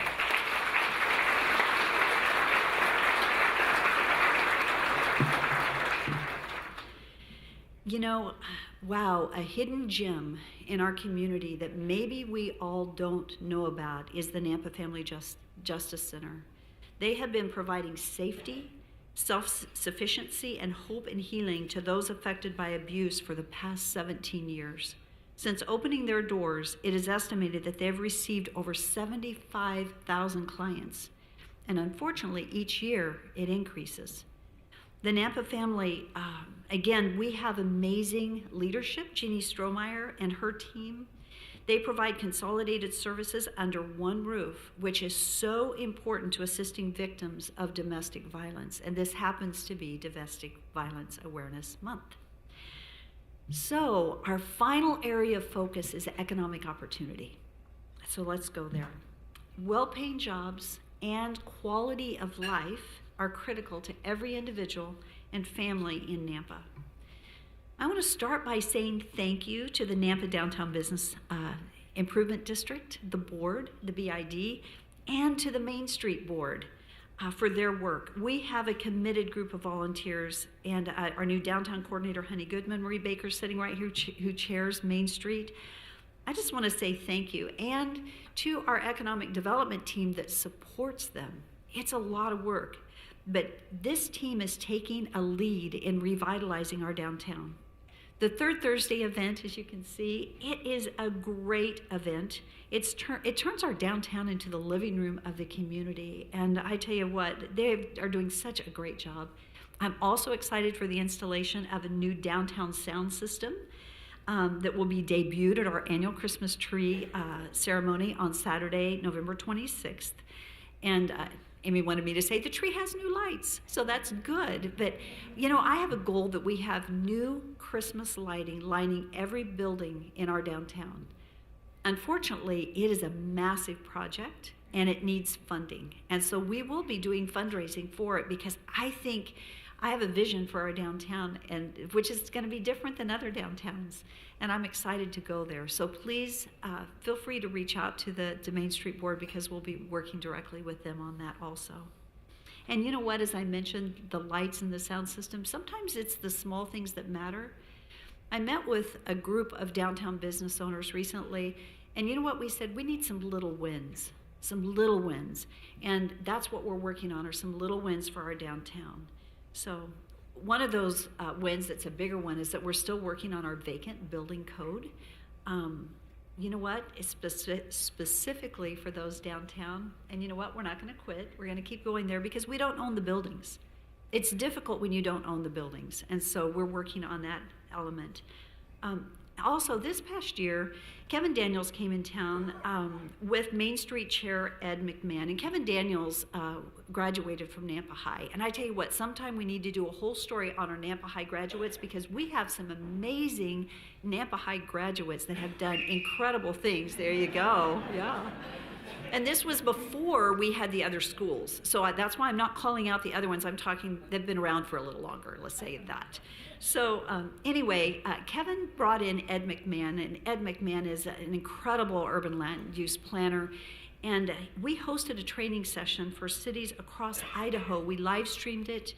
You know, wow, a hidden gem in our community that maybe we all don't know about is the Nampa Family Justice Center. They have been providing safety, self-sufficiency, and hope and healing to those affected by abuse for the past 17 years. Since opening their doors, it is estimated that they've received over 75,000 clients. And unfortunately, each year it increases. The Nampa family, again, we have amazing leadership. Jeannie Strohmeyer and her team, they provide consolidated services under one roof, which is so important to assisting victims of domestic violence. And this happens to be Domestic Violence Awareness Month. So our final area of focus is economic opportunity. So let's go there. Well-paying jobs and quality of life are critical to every individual and family in Nampa. I want to start by saying thank you to the Nampa Downtown Business Improvement District, the board, the BID, and to the Main Street Board for their work. We have a committed group of volunteers, and our new downtown coordinator, Honey Goodman, Marie Baker, sitting right here, who chairs Main Street. I just want to say thank you, and to our economic development team that supports them. It's a lot of work, but this team is taking a lead in revitalizing our downtown. The Third Thursday event, as you can see, it is a great event. It turns our downtown into the living room of the community, and I tell you what, they are doing such a great job. I'm also excited for the installation of a new downtown sound system that will be debuted at our annual Christmas tree ceremony on Saturday, November 26th. And Amy wanted me to say the tree has new lights, so that's good. But, you know, I have a goal that we have new Christmas lighting lining every building in our downtown. Unfortunately, it is a massive project and it needs funding. And so we will be doing fundraising for it because I think I have a vision for our downtown, and which is going to be different than other downtowns, and I'm excited to go there. So please feel free to reach out to the Main Street Board because we'll be working directly with them on that also. And you know what, as I mentioned, the lights and the sound system, sometimes it's the small things that matter. I met with a group of downtown business owners recently, and you know what we said? We need some little wins, and that's what we're working on, are some little wins for our downtown. So one of those wins that's a bigger one is that we're still working on our vacant building code. You know what? It's specifically for those downtown. And you know what? We're not going to quit. We're going to keep going there because we don't own the buildings. It's difficult when you don't own the buildings. And so we're working on that element. Also, this past year, Kevin Daniels came in town with Main Street Chair Ed McMahon. And Kevin Daniels graduated from Nampa High. And I tell you what, sometime we need to do a whole story on our Nampa High graduates because we have some amazing Nampa High graduates that have done incredible things. There you go. Yeah. And this was before we had the other schools. So that's why I'm not calling out the other ones. I'm talking, they've been around for a little longer, let's say that. So anyway, Kevin brought in Ed McMahon, and Ed McMahon is an incredible urban land use planner. And we hosted a training session for cities across Idaho. We live streamed it,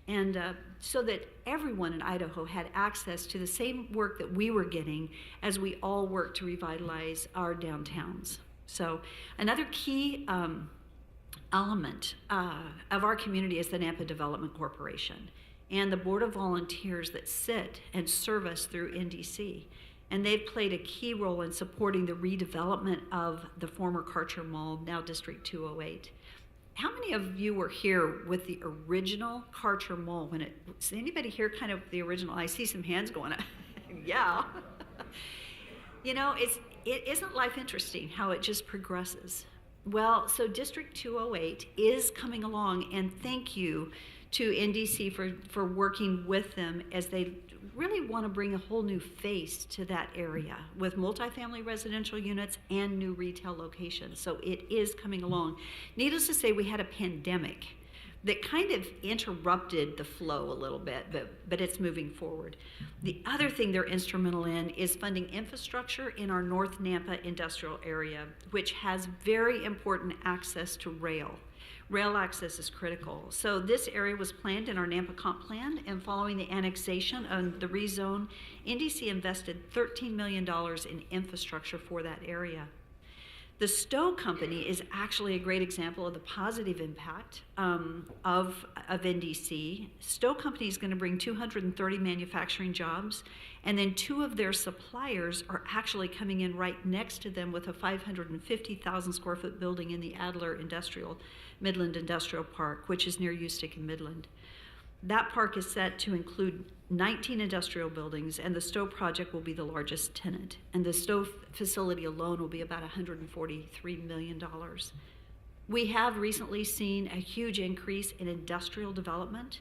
and so that everyone in Idaho had access to the same work that we were getting as we all work to revitalize our downtowns. So another key element of our community is the Nampa Development Corporation and the Board of Volunteers that sit and serve us through NDC. And they've played a key role in supporting the redevelopment of the former Karcher Mall, now District 208. How many of you were here with the original Karcher Mall when is anybody here kind of the original? I see some hands going up. Yeah. You know, it isn't life interesting how it just progresses? Well, so District 208 is coming along, and thank you to NDC for working with them as they really want to bring a whole new face to that area with multifamily residential units and new retail locations. So it is coming along. Needless to say, we had a pandemic that kind of interrupted the flow a little bit, but it's moving forward. The other thing they're instrumental in is funding infrastructure in our North Nampa industrial area, which has very important access to rail. Rail access is critical. So this area was planned in our Nampa Comp Plan, and following the annexation and the rezone, NDC invested $13 million in infrastructure for that area. The Stowe Company is actually a great example of the positive impact of NDC. Stowe Company is going to bring 230 manufacturing jobs, and then 2 of their suppliers are actually coming in right next to them with a 550,000 square foot building in the Adler Midland Industrial Park, which is near Ustick and Midland. That park is set to include 19 industrial buildings, and the Stowe project will be the largest tenant. And the Stowe facility alone will be about $143 million. We have recently seen a huge increase in industrial development.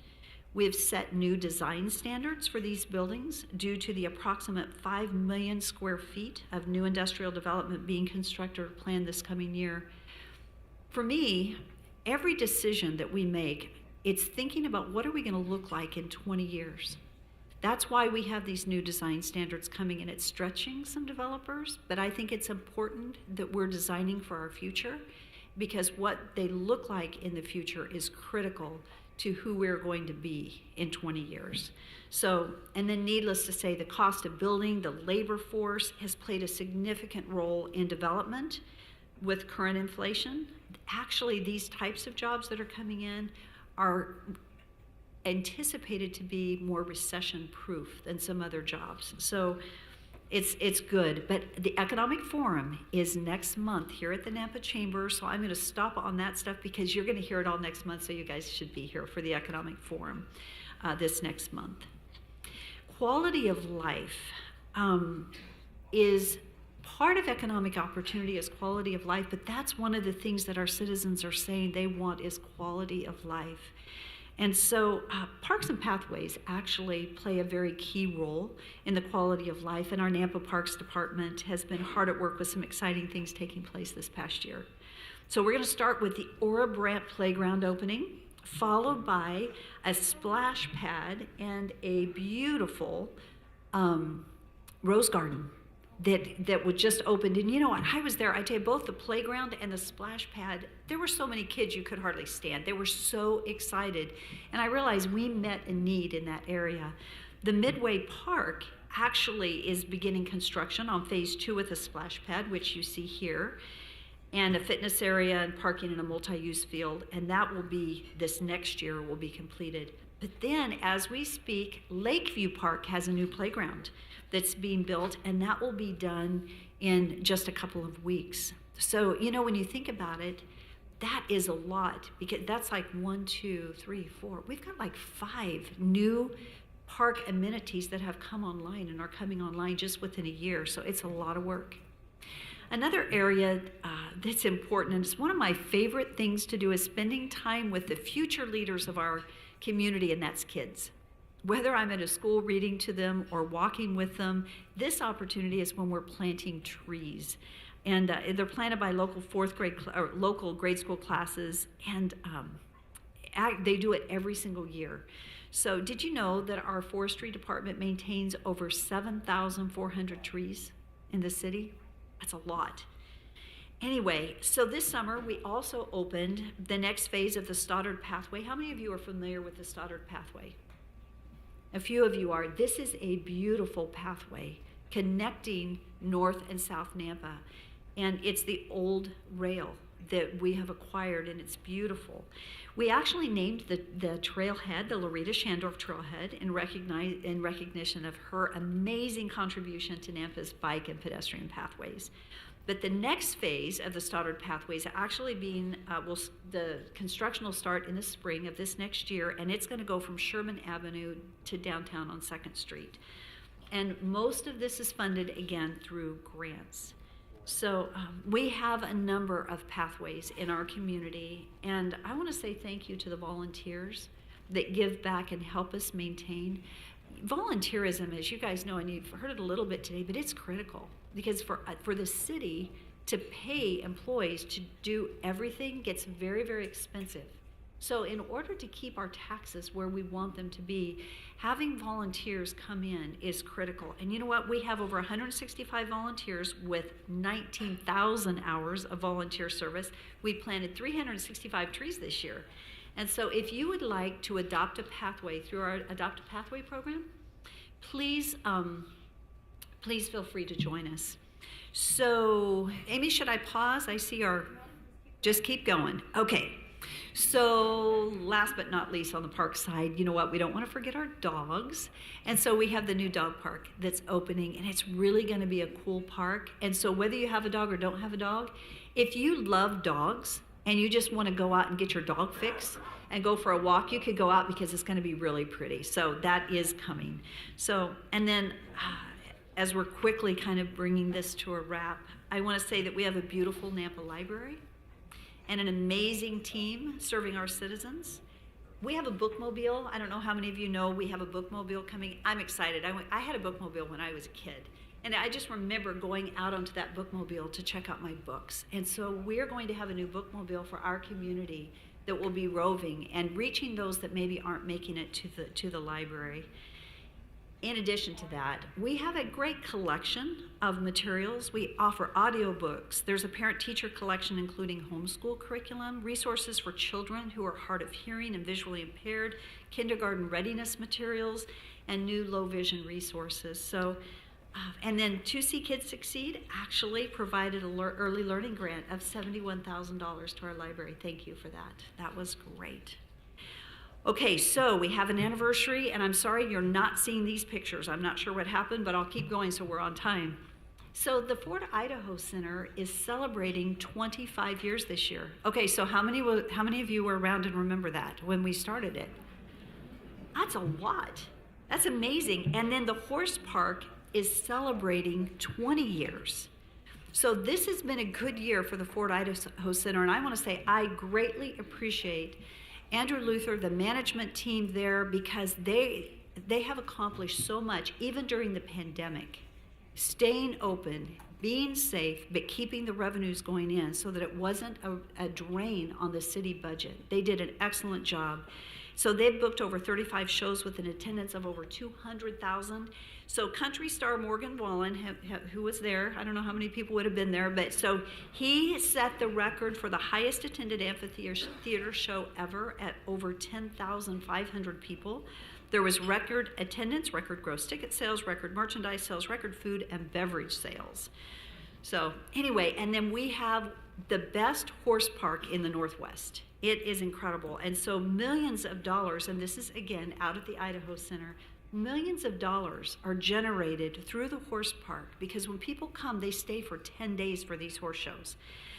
We have set new design standards for these buildings due to the approximate 5 million square feet of new industrial development being constructed or planned this coming year. For me, every decision that we make, it's thinking about what are we going to look like in 20 years. That's why we have these new design standards coming in. It's stretching some developers, but I think it's important that we're designing for our future, because what they look like in the future is critical to who we're going to be in 20 years. So, and then needless to say, the cost of building, the labor force has played a significant role in development with current inflation. Actually, these types of jobs that are coming in are anticipated to be more recession-proof than some other jobs. So it's good. But the Economic Forum is next month here at the Nampa Chamber, so I'm going to stop on that stuff because you're going to hear it all next month, so you guys should be here for the Economic Forum this next month. Quality of life is part of economic opportunity, is quality of life, but that's one of the things that our citizens are saying they want, is quality of life. And so Parks and Pathways actually play a very key role in the quality of life, and our Nampa Parks Department has been hard at work with some exciting things taking place this past year. So we're going to start with the Ora Brandt Playground opening, followed by a splash pad and a beautiful rose garden that was just opened. And you know what, I was there, I tell you, both the playground and the splash pad, there were so many kids you could hardly stand. They were so excited. And I realized we met a need in that area. The Midway Park actually is beginning construction on phase 2 with a splash pad, which you see here, and a fitness area and parking in a multi-use field, and that will be, this next year will be completed. But then, as we speak, Lakeview Park has a new playground that's being built, and that will be done in just a couple of weeks. So, you know, when you think about it, that is a lot, because that's like 1, 2, 3, 4. We've got like 5 new park amenities that have come online and are coming online just within a year, so it's a lot of work. Another area that's important, and it's one of my favorite things to do, is spending time with the future leaders of our community, and that's kids. Whether I'm at a school reading to them or walking with them, this opportunity is when we're planting trees. And they're planted by local local grade school classes, and they do it every single year. So did you know that our forestry department maintains over 7,400 trees in the city? That's a lot. Anyway, so this summer we also opened the next phase of the Stoddard Pathway. How many of you are familiar with the Stoddard Pathway? A few of you are. This is a beautiful pathway connecting North and South Nampa, and it's the old rail that we have acquired, and it's beautiful. We actually named the trailhead, the Loretta Shandorf Trailhead, in recognition of her amazing contribution to Nampa's bike and pedestrian pathways. But the next phase of the Stoddard Pathways actually being, the construction will start in the spring of this next year, and it's going to go from Sherman Avenue to downtown on 2nd Street. And most of this is funded, again, through grants. So we have a number of pathways in our community, and I want to say thank you to the volunteers that give back and help us maintain. Volunteerism, as you guys know, and you've heard it a little bit today, but it's critical, because for the city to pay employees to do everything gets very, very expensive. So in order to keep our taxes where we want them to be, having volunteers come in is critical. And you know what? We have over 165 volunteers with 19,000 hours of volunteer service. We planted 365 trees this year. And so if you would like to adopt a pathway through our Adopt a Pathway program, please feel free to join us. So, Amy, should I pause? I see just keep going. Okay. So last but not least, on the park side, you know what? We don't want to forget our dogs. And so we have the new dog park that's opening, and it's really going to be a cool park. And so whether you have a dog or don't have a dog, if you love dogs and you just want to go out and get your dog fix and go for a walk, you could go out, because it's going to be really pretty. So that is coming. So, and then as we're quickly kind of bringing this to a wrap, I want to say that we have a beautiful Nampa library and an amazing team serving our citizens. We have a bookmobile. I don't know how many of you know we have a bookmobile coming. I'm excited. I had a bookmobile when I was a kid. And I just remember going out onto that bookmobile to check out my books. And so we're going to have a new bookmobile for our community that will be roving and reaching those that maybe aren't making it to the library. in addition to that, we have a great collection of materials. We offer audiobooks. There's a parent-teacher collection including homeschool curriculum, resources for children who are hard of hearing and visually impaired, kindergarten readiness materials, and new low vision resources. So, and then To See Kids Succeed actually provided an early learning grant of $71,000 to our library. Thank you for that. That was great. Okay, so we have an anniversary, and I'm sorry you're not seeing these pictures. I'm not sure what happened, but I'll keep going so we're on time. So the Ford Idaho Center is celebrating 25 years this year. Okay, so how many of you were around and remember that when we started it? That's a lot. That's amazing. And then the horse park is celebrating 20 years. So this has been a good year for the Ford Idaho Center, and I want to say I greatly appreciate Andrew Luther, the management team there, because they have accomplished so much, even during the pandemic, staying open, being safe, but keeping the revenues going in so that it wasn't a drain on the city budget. They did an excellent job. So they've booked over 35 shows with an attendance of over 200,000. So country star Morgan Wallen, who was there, I don't know how many people would have been there, but so he set the record for the highest attended amphitheater show ever at over 10,500 people. There was record attendance, record gross ticket sales, record merchandise sales, record food and beverage sales. So anyway, and then we have the best horse park in the Northwest. It is incredible. And so millions of dollars, and this is again out at the Idaho Center, millions of dollars are generated through the horse park because when people come, they stay for 10 days for these horse shows.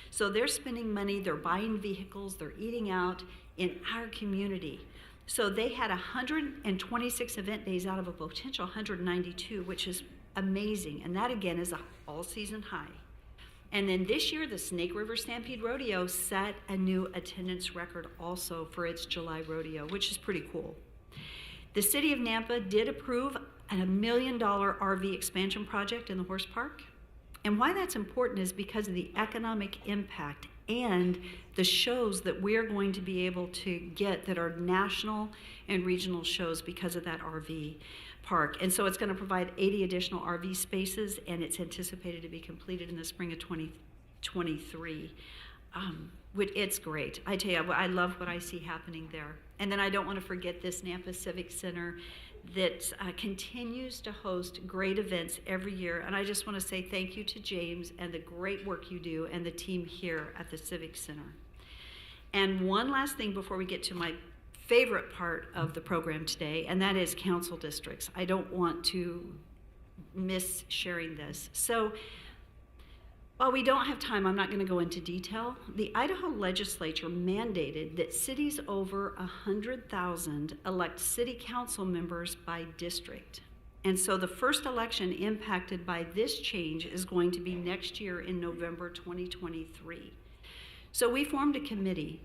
So they're spending money, they're buying vehicles, they're eating out in our community. So they had 126 event days out of a potential 192, which is amazing. And that again is an all-season high. And then this year, the Snake River Stampede Rodeo set a new attendance record also for its July rodeo, which is pretty cool. The city of Nampa did approve a $1 million RV expansion project in the horse park. And why that's important is because of the economic impact and the shows that we're going to be able to get that are national and regional shows because of that RV park. And so it's going to provide 80 additional RV spaces, and it's anticipated to be completed in the spring of 2023. It's great. I tell you, I love what I see happening there. And then I don't want to forget this Nampa Civic Center that continues to host great events every year. And I just want to say thank you to James and the great work you do and the team here at the Civic Center. And one last thing before we get to my favorite part of the program today, and that is council districts. I don't want to miss sharing this. So while we don't have time, I'm not going to go into detail. The Idaho legislature mandated that cities over 100,000 elect city council members by district. And so the first election impacted by this change is going to be next year in November 2023. So we formed a committee,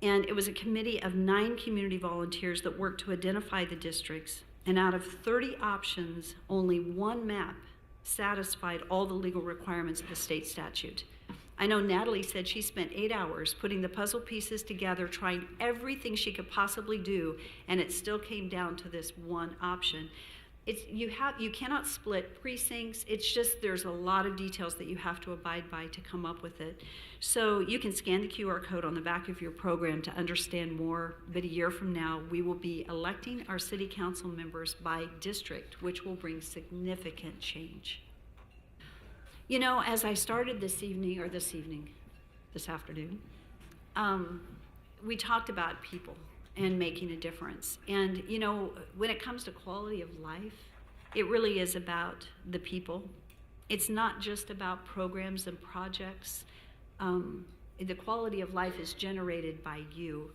and it was a committee of 9 community volunteers that worked to identify the districts. And out of 30 options, only one map satisfied all the legal requirements of the state statute. I know Natalie said she spent 8 hours putting the puzzle pieces together, trying everything she could possibly do, and it still came down to this one option. You cannot split precincts. It's just there's a lot of details that you have to abide by to come up with it. So you can scan the QR code on the back of your program to understand more, but a year from now we will be electing our city council members by district, which will bring significant change. You know, as I started this afternoon, we talked about people and making a difference. And you know, when it comes to quality of life, it really is about the people. It's not just about programs and projects. The quality of life is generated by you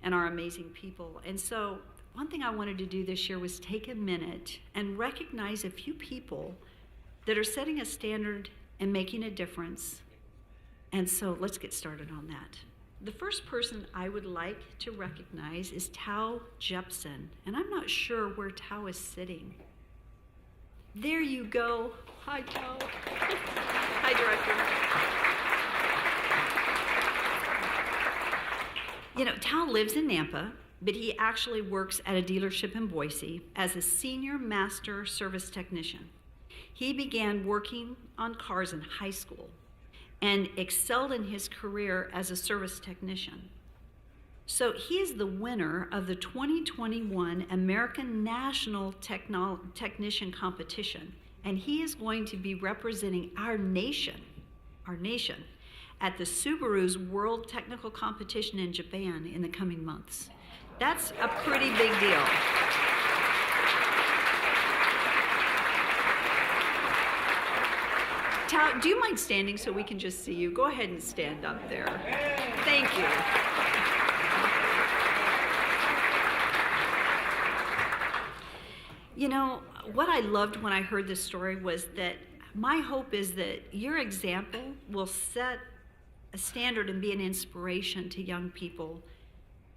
and our amazing people. And so one thing I wanted to do this year was take a minute and recognize a few people that are setting a standard and making a difference. And so let's get started on that. The first person I would like to recognize is Tao Jepson, and I'm not sure where Tao is sitting. There you go. Hi, Tao. Hi, Director. You know, Tao lives in Nampa, but he actually works at a dealership in Boise as a senior master service technician. He began working on cars in high school and excelled in his career as a service technician. So he is the winner of the 2021 American National Technician Competition, and he is going to be representing our nation at the Subaru's World Technical Competition in Japan in the coming months. That's a pretty big deal. Tao, do you mind standing so we can just see you? Go ahead and stand up there. Thank you. You know, what I loved when I heard this story was that my hope is that your example will set a standard and be an inspiration to young people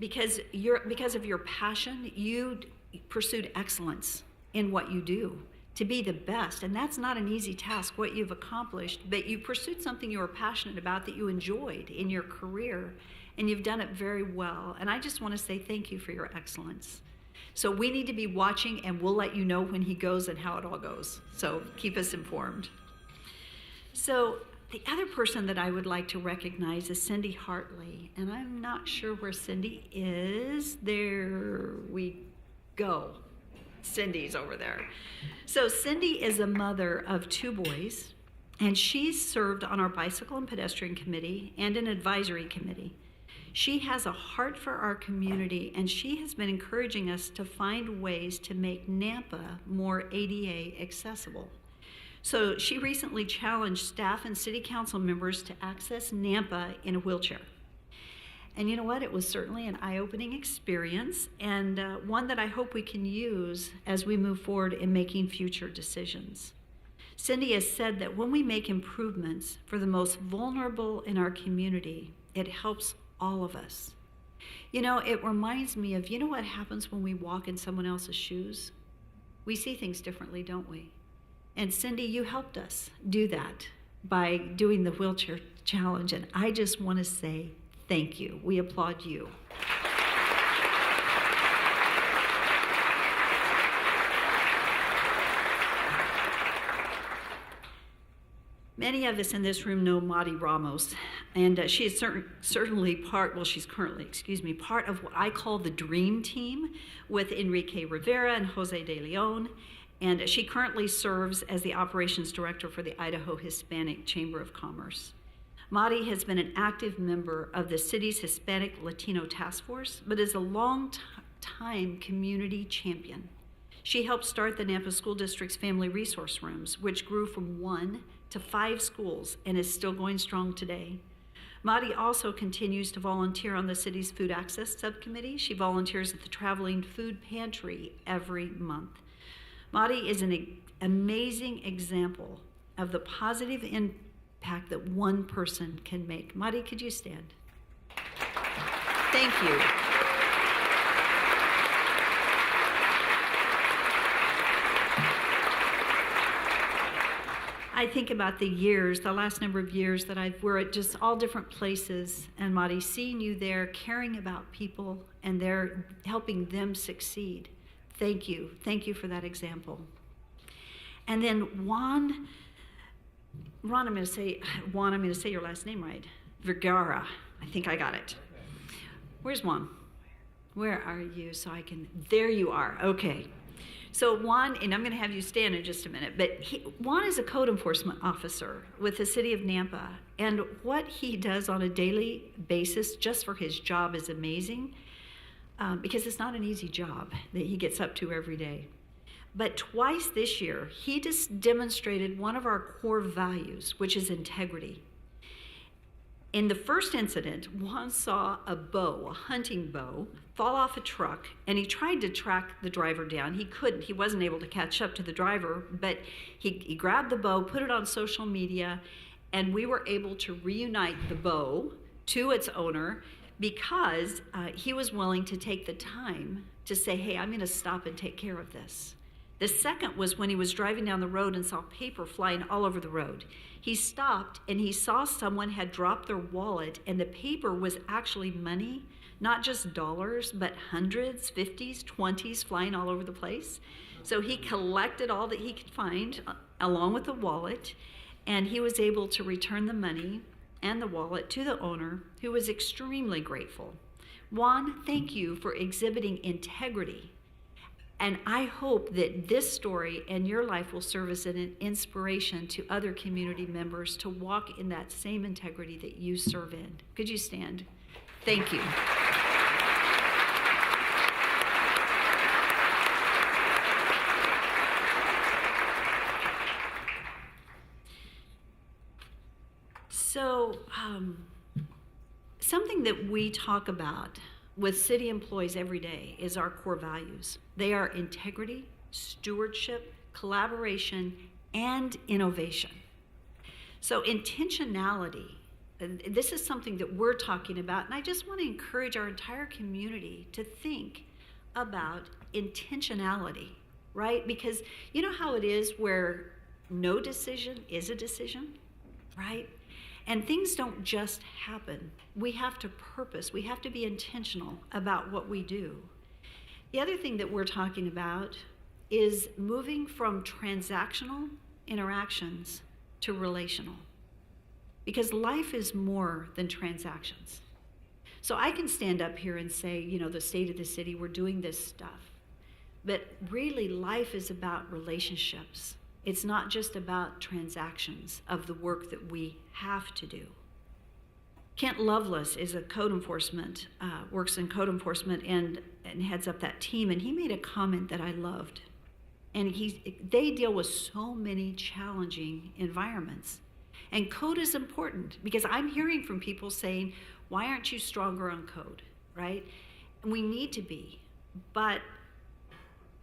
because of your passion. You pursued excellence in what you do to be the best, and that's not an easy task, what you've accomplished, but you pursued something you were passionate about that you enjoyed in your career, and you've done it very well. And I just want to say thank you for your excellence. So we need to be watching, and we'll let you know when he goes and how it all goes. So keep us informed. So the other person that I would like to recognize is Cindy Hartley, and I'm not sure where Cindy is. There we go. Cindy's over there. So Cindy is a mother of 2 boys, and she's served on our bicycle and pedestrian committee and an advisory committee. She has a heart for our community, and she has been encouraging us to find ways to make Nampa more ADA accessible. So she recently challenged staff and city council members to access Nampa in a wheelchair. And you know what? It was certainly an eye-opening experience, and one that I hope we can use as we move forward in making future decisions. Cindy has said that when we make improvements for the most vulnerable in our community, it helps all of us. You know, it reminds me of, you know what happens when we walk in someone else's shoes? We see things differently, don't we? And Cindy, you helped us do that by doing the wheelchair challenge, and I just want to say thank you. We applaud you. Many of us in this room know Madi Ramos, and she is certainly part of what I call the dream team with Enrique Rivera and Jose de Leon, and she currently serves as the operations director for the Idaho Hispanic Chamber of Commerce. Madi has been an active member of the city's Hispanic Latino Task Force, but is a long-time community champion. She helped start the Nampa School District's Family Resource Rooms, which grew from 1 to 5 schools and is still going strong today. Madi also continues to volunteer on the city's Food Access Subcommittee. She volunteers at the Traveling Food Pantry every month. Madi is an amazing example of the positive impact that one person can make. Madi, could you stand? Thank you. I think about the last number of years that we're at just all different places, and Madi, seeing you there, caring about people, and they're helping them succeed. Thank you. Thank you for that example. And then Juan, I'm going to say your last name right. Vergara. I think I got it. Where's Juan? Where are you? There you are. Okay. So Juan, and I'm going to have you stand in just a minute, but Juan is a code enforcement officer with the city of Nampa, and what he does on a daily basis just for his job is amazing, because it's not an easy job that he gets up to every day. But twice this year, he just demonstrated one of our core values, which is integrity. In the first incident, Juan saw a hunting bow, fall off a truck, and he tried to track the driver down. He couldn't. He wasn't able to catch up to the driver, but he grabbed the bow, put it on social media, and we were able to reunite the bow to its owner because he was willing to take the time to say, hey, I'm going to stop and take care of this. The second was when he was driving down the road and saw paper flying all over the road. He stopped and he saw someone had dropped their wallet, and the paper was actually money not just dollars, but hundreds, 50s, 20s flying all over the place. So he collected all that he could find along with the wallet, and he was able to return the money and the wallet to the owner, who was extremely grateful. Juan, thank you for exhibiting integrity. And I hope that this story and your life will serve as an inspiration to other community members to walk in that same integrity that you serve in. Could you stand? Thank you. So, something that we talk about with city employees every day is our core values. They are integrity, stewardship, collaboration, and innovation. So intentionality, and this is something that we're talking about, and I just want to encourage our entire community to think about intentionality, right? Because you know how it is where no decision is a decision, right? And things don't just happen. We have to purpose. We have to be intentional about what we do. The other thing that we're talking about is moving from transactional interactions to relational. Because life is more than transactions. So I can stand up here and say, you know, the state of the city, we're doing this stuff. But really, life is about relationships. It's not just about transactions of the work that we have to do. Kent Lovelace is a code enforcement, works in code enforcement and heads up that team, and he made a comment that I loved. And they deal with so many challenging environments. And code is important because I'm hearing from people saying, why aren't you stronger on code, right? And we need to be, but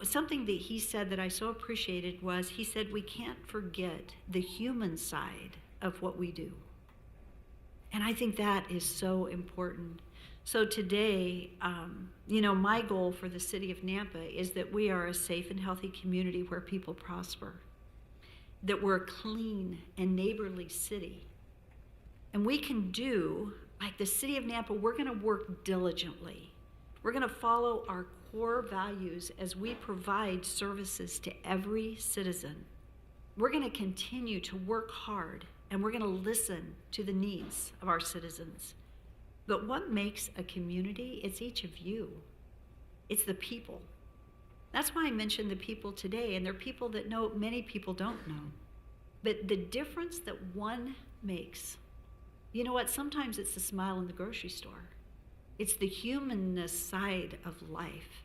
something that he said that I so appreciated was, he said, we can't forget the human side of what we do. And I think that is so important. So today, you know, my goal for the city of Nampa is that we are a safe and healthy community where people prosper, that we're a clean and neighborly city. And we can do, like the city of Nampa, we're gonna work diligently. We're gonna follow our core values as we provide services to every citizen. We're gonna continue to work hard, and we're gonna listen to the needs of our citizens. But what makes a community? It's each of you. It's the people. That's why I mentioned the people today, and they're people that many people don't know. But the difference that one makes, you know what? Sometimes it's the smile in the grocery store. It's the humanness side of life,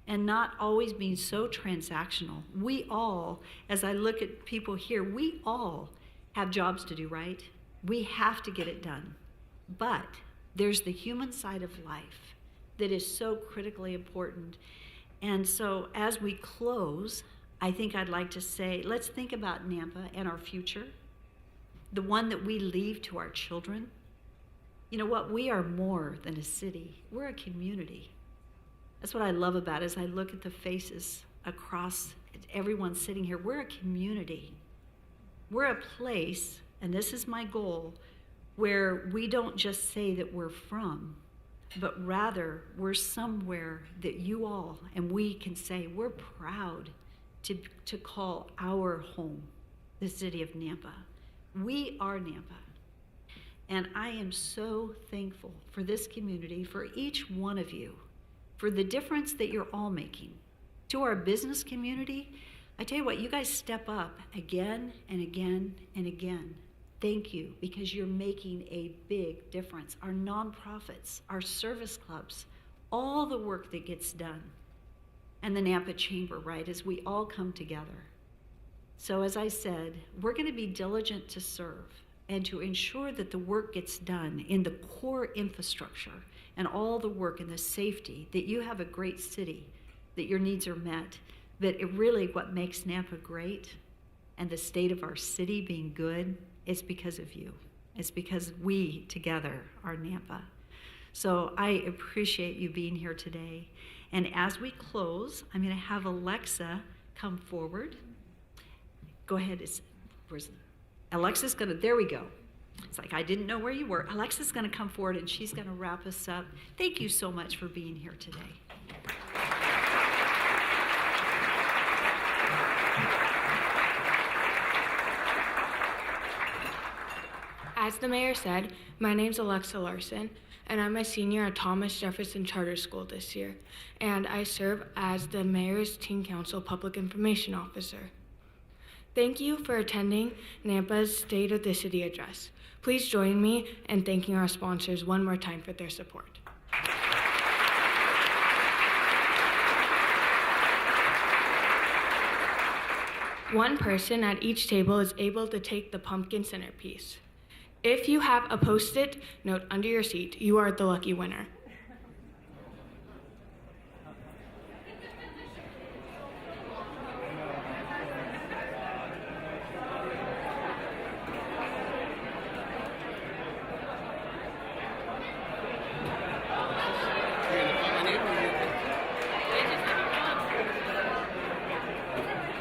and not always being so transactional. We all, as I look at people here, we all have jobs to do, right? We have to get it done. But there's the human side of life that is so critically important. And so as we close, I think I'd like to say, let's think about Nampa and our future, the one that we leave to our children. You know what? We are more than a city. We're a community. That's what I love about it, as I look at the faces across everyone sitting here. We're a community. We're a place, and this is my goal, where we don't just say that we're from, but rather we're somewhere that you all and we can say we're proud to call our home the city of Nampa. We are Nampa. And I am so thankful for this community, for each one of you, for the difference that you're all making. To our business community, I tell you what, you guys step up again and again and again. Thank you, because you're making a big difference. Our nonprofits, our service clubs, all the work that gets done. And the Nampa Chamber, right, as we all come together. So as I said, we're gonna be diligent to serve and to ensure that the work gets done in the core infrastructure and all the work and the safety, that you have a great city, that your needs are met. But it really, what makes Nampa great and the state of our city being good, it's because of you. It's because we together are Nampa. So I appreciate you being here today. And as we close, I'm gonna have Alexa come forward. Go ahead, Alexa's gonna, there we go. It's like, I didn't know where you were. Alexa's going to come forward, and she's going to wrap us up. Thank you so much for being here today. As the mayor said, my name's Alexa Larson, and I'm a senior at Thomas Jefferson Charter School this year, and I serve as the mayor's Teen Council Public Information Officer. Thank you for attending Nampa's State of the City address. Please join me in thanking our sponsors one more time for their support. One person at each table is able to take the pumpkin centerpiece. If you have a Post-it note under your seat, you are the lucky winner.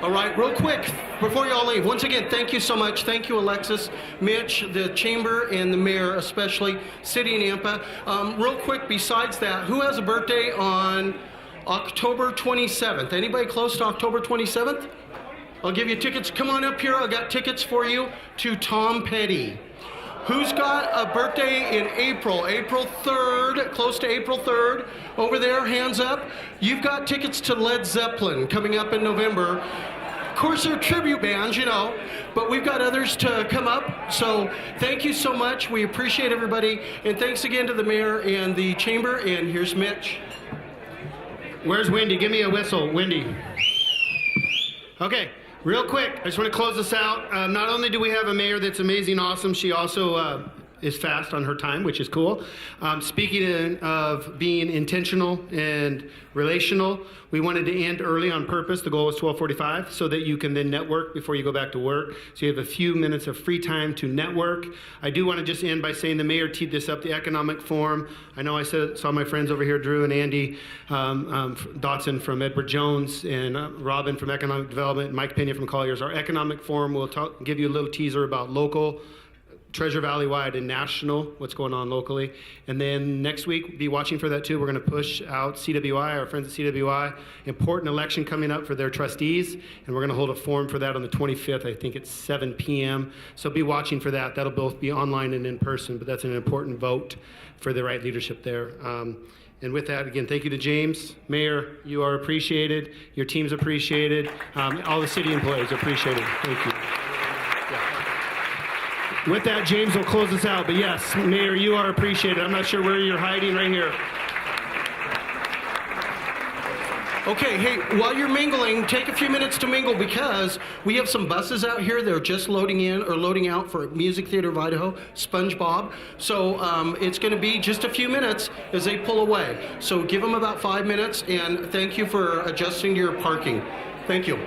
All right, real quick, before you all leave, once again, thank you so much. Thank you, Alexis, Mitch, the Chamber, and the Mayor, especially City of Nampa. Real quick, besides that, who has a birthday on October 27th? Anybody close to October 27th? I'll give you tickets. Come on up here. I got tickets for you to Tom Petty. Who's got a birthday in April? April 3rd, close to April 3rd. Over there, hands up. You've got tickets to Led Zeppelin coming up in November. Of course, they're tribute bands, you know, but we've got others to come up. So thank you so much. We appreciate everybody. And thanks again to the mayor and the chamber. And here's Mitch. Where's Wendy? Give me a whistle, Wendy. Okay. Real quick, I just want to close this out. Not only do we have a mayor that's amazing, awesome, she also is fast on her time, which is cool. Speaking of being intentional and relational, we wanted to end early on purpose. The goal was 12:45 so that you can then network before you go back to work. So you have a few minutes of free time to network. I do want to just end by saying the mayor teed this up, the economic forum. I know I saw my friends over here, Drew and Andy Dotson from Edward Jones, and Robin from Economic Development, Mike Pena from Colliers. Our economic forum will give you a little teaser about local, Treasure Valley-wide and national, what's going on locally. And then next week, be watching for that too. We're going to push out CWI, our friends at CWI, important election coming up for their trustees, and we're going to hold a forum for that on the 25th, I think it's 7 p.m. So be watching for that. That'll both be online and in person, but that's an important vote for the right leadership there. And with that, again, thank you to James. Mayor, you are appreciated. Your team's appreciated. All the city employees appreciated. Thank you. With that, James will close us out. But yes, Mayor, you are appreciated. I'm not sure where you're hiding, right here. Okay, hey, while you're mingling, take a few minutes to mingle because we have some buses out here that are just loading in or loading out for Music Theater of Idaho, SpongeBob. So it's going to be just a few minutes as they pull away. So give them about 5 minutes, and thank you for adjusting your parking. Thank you.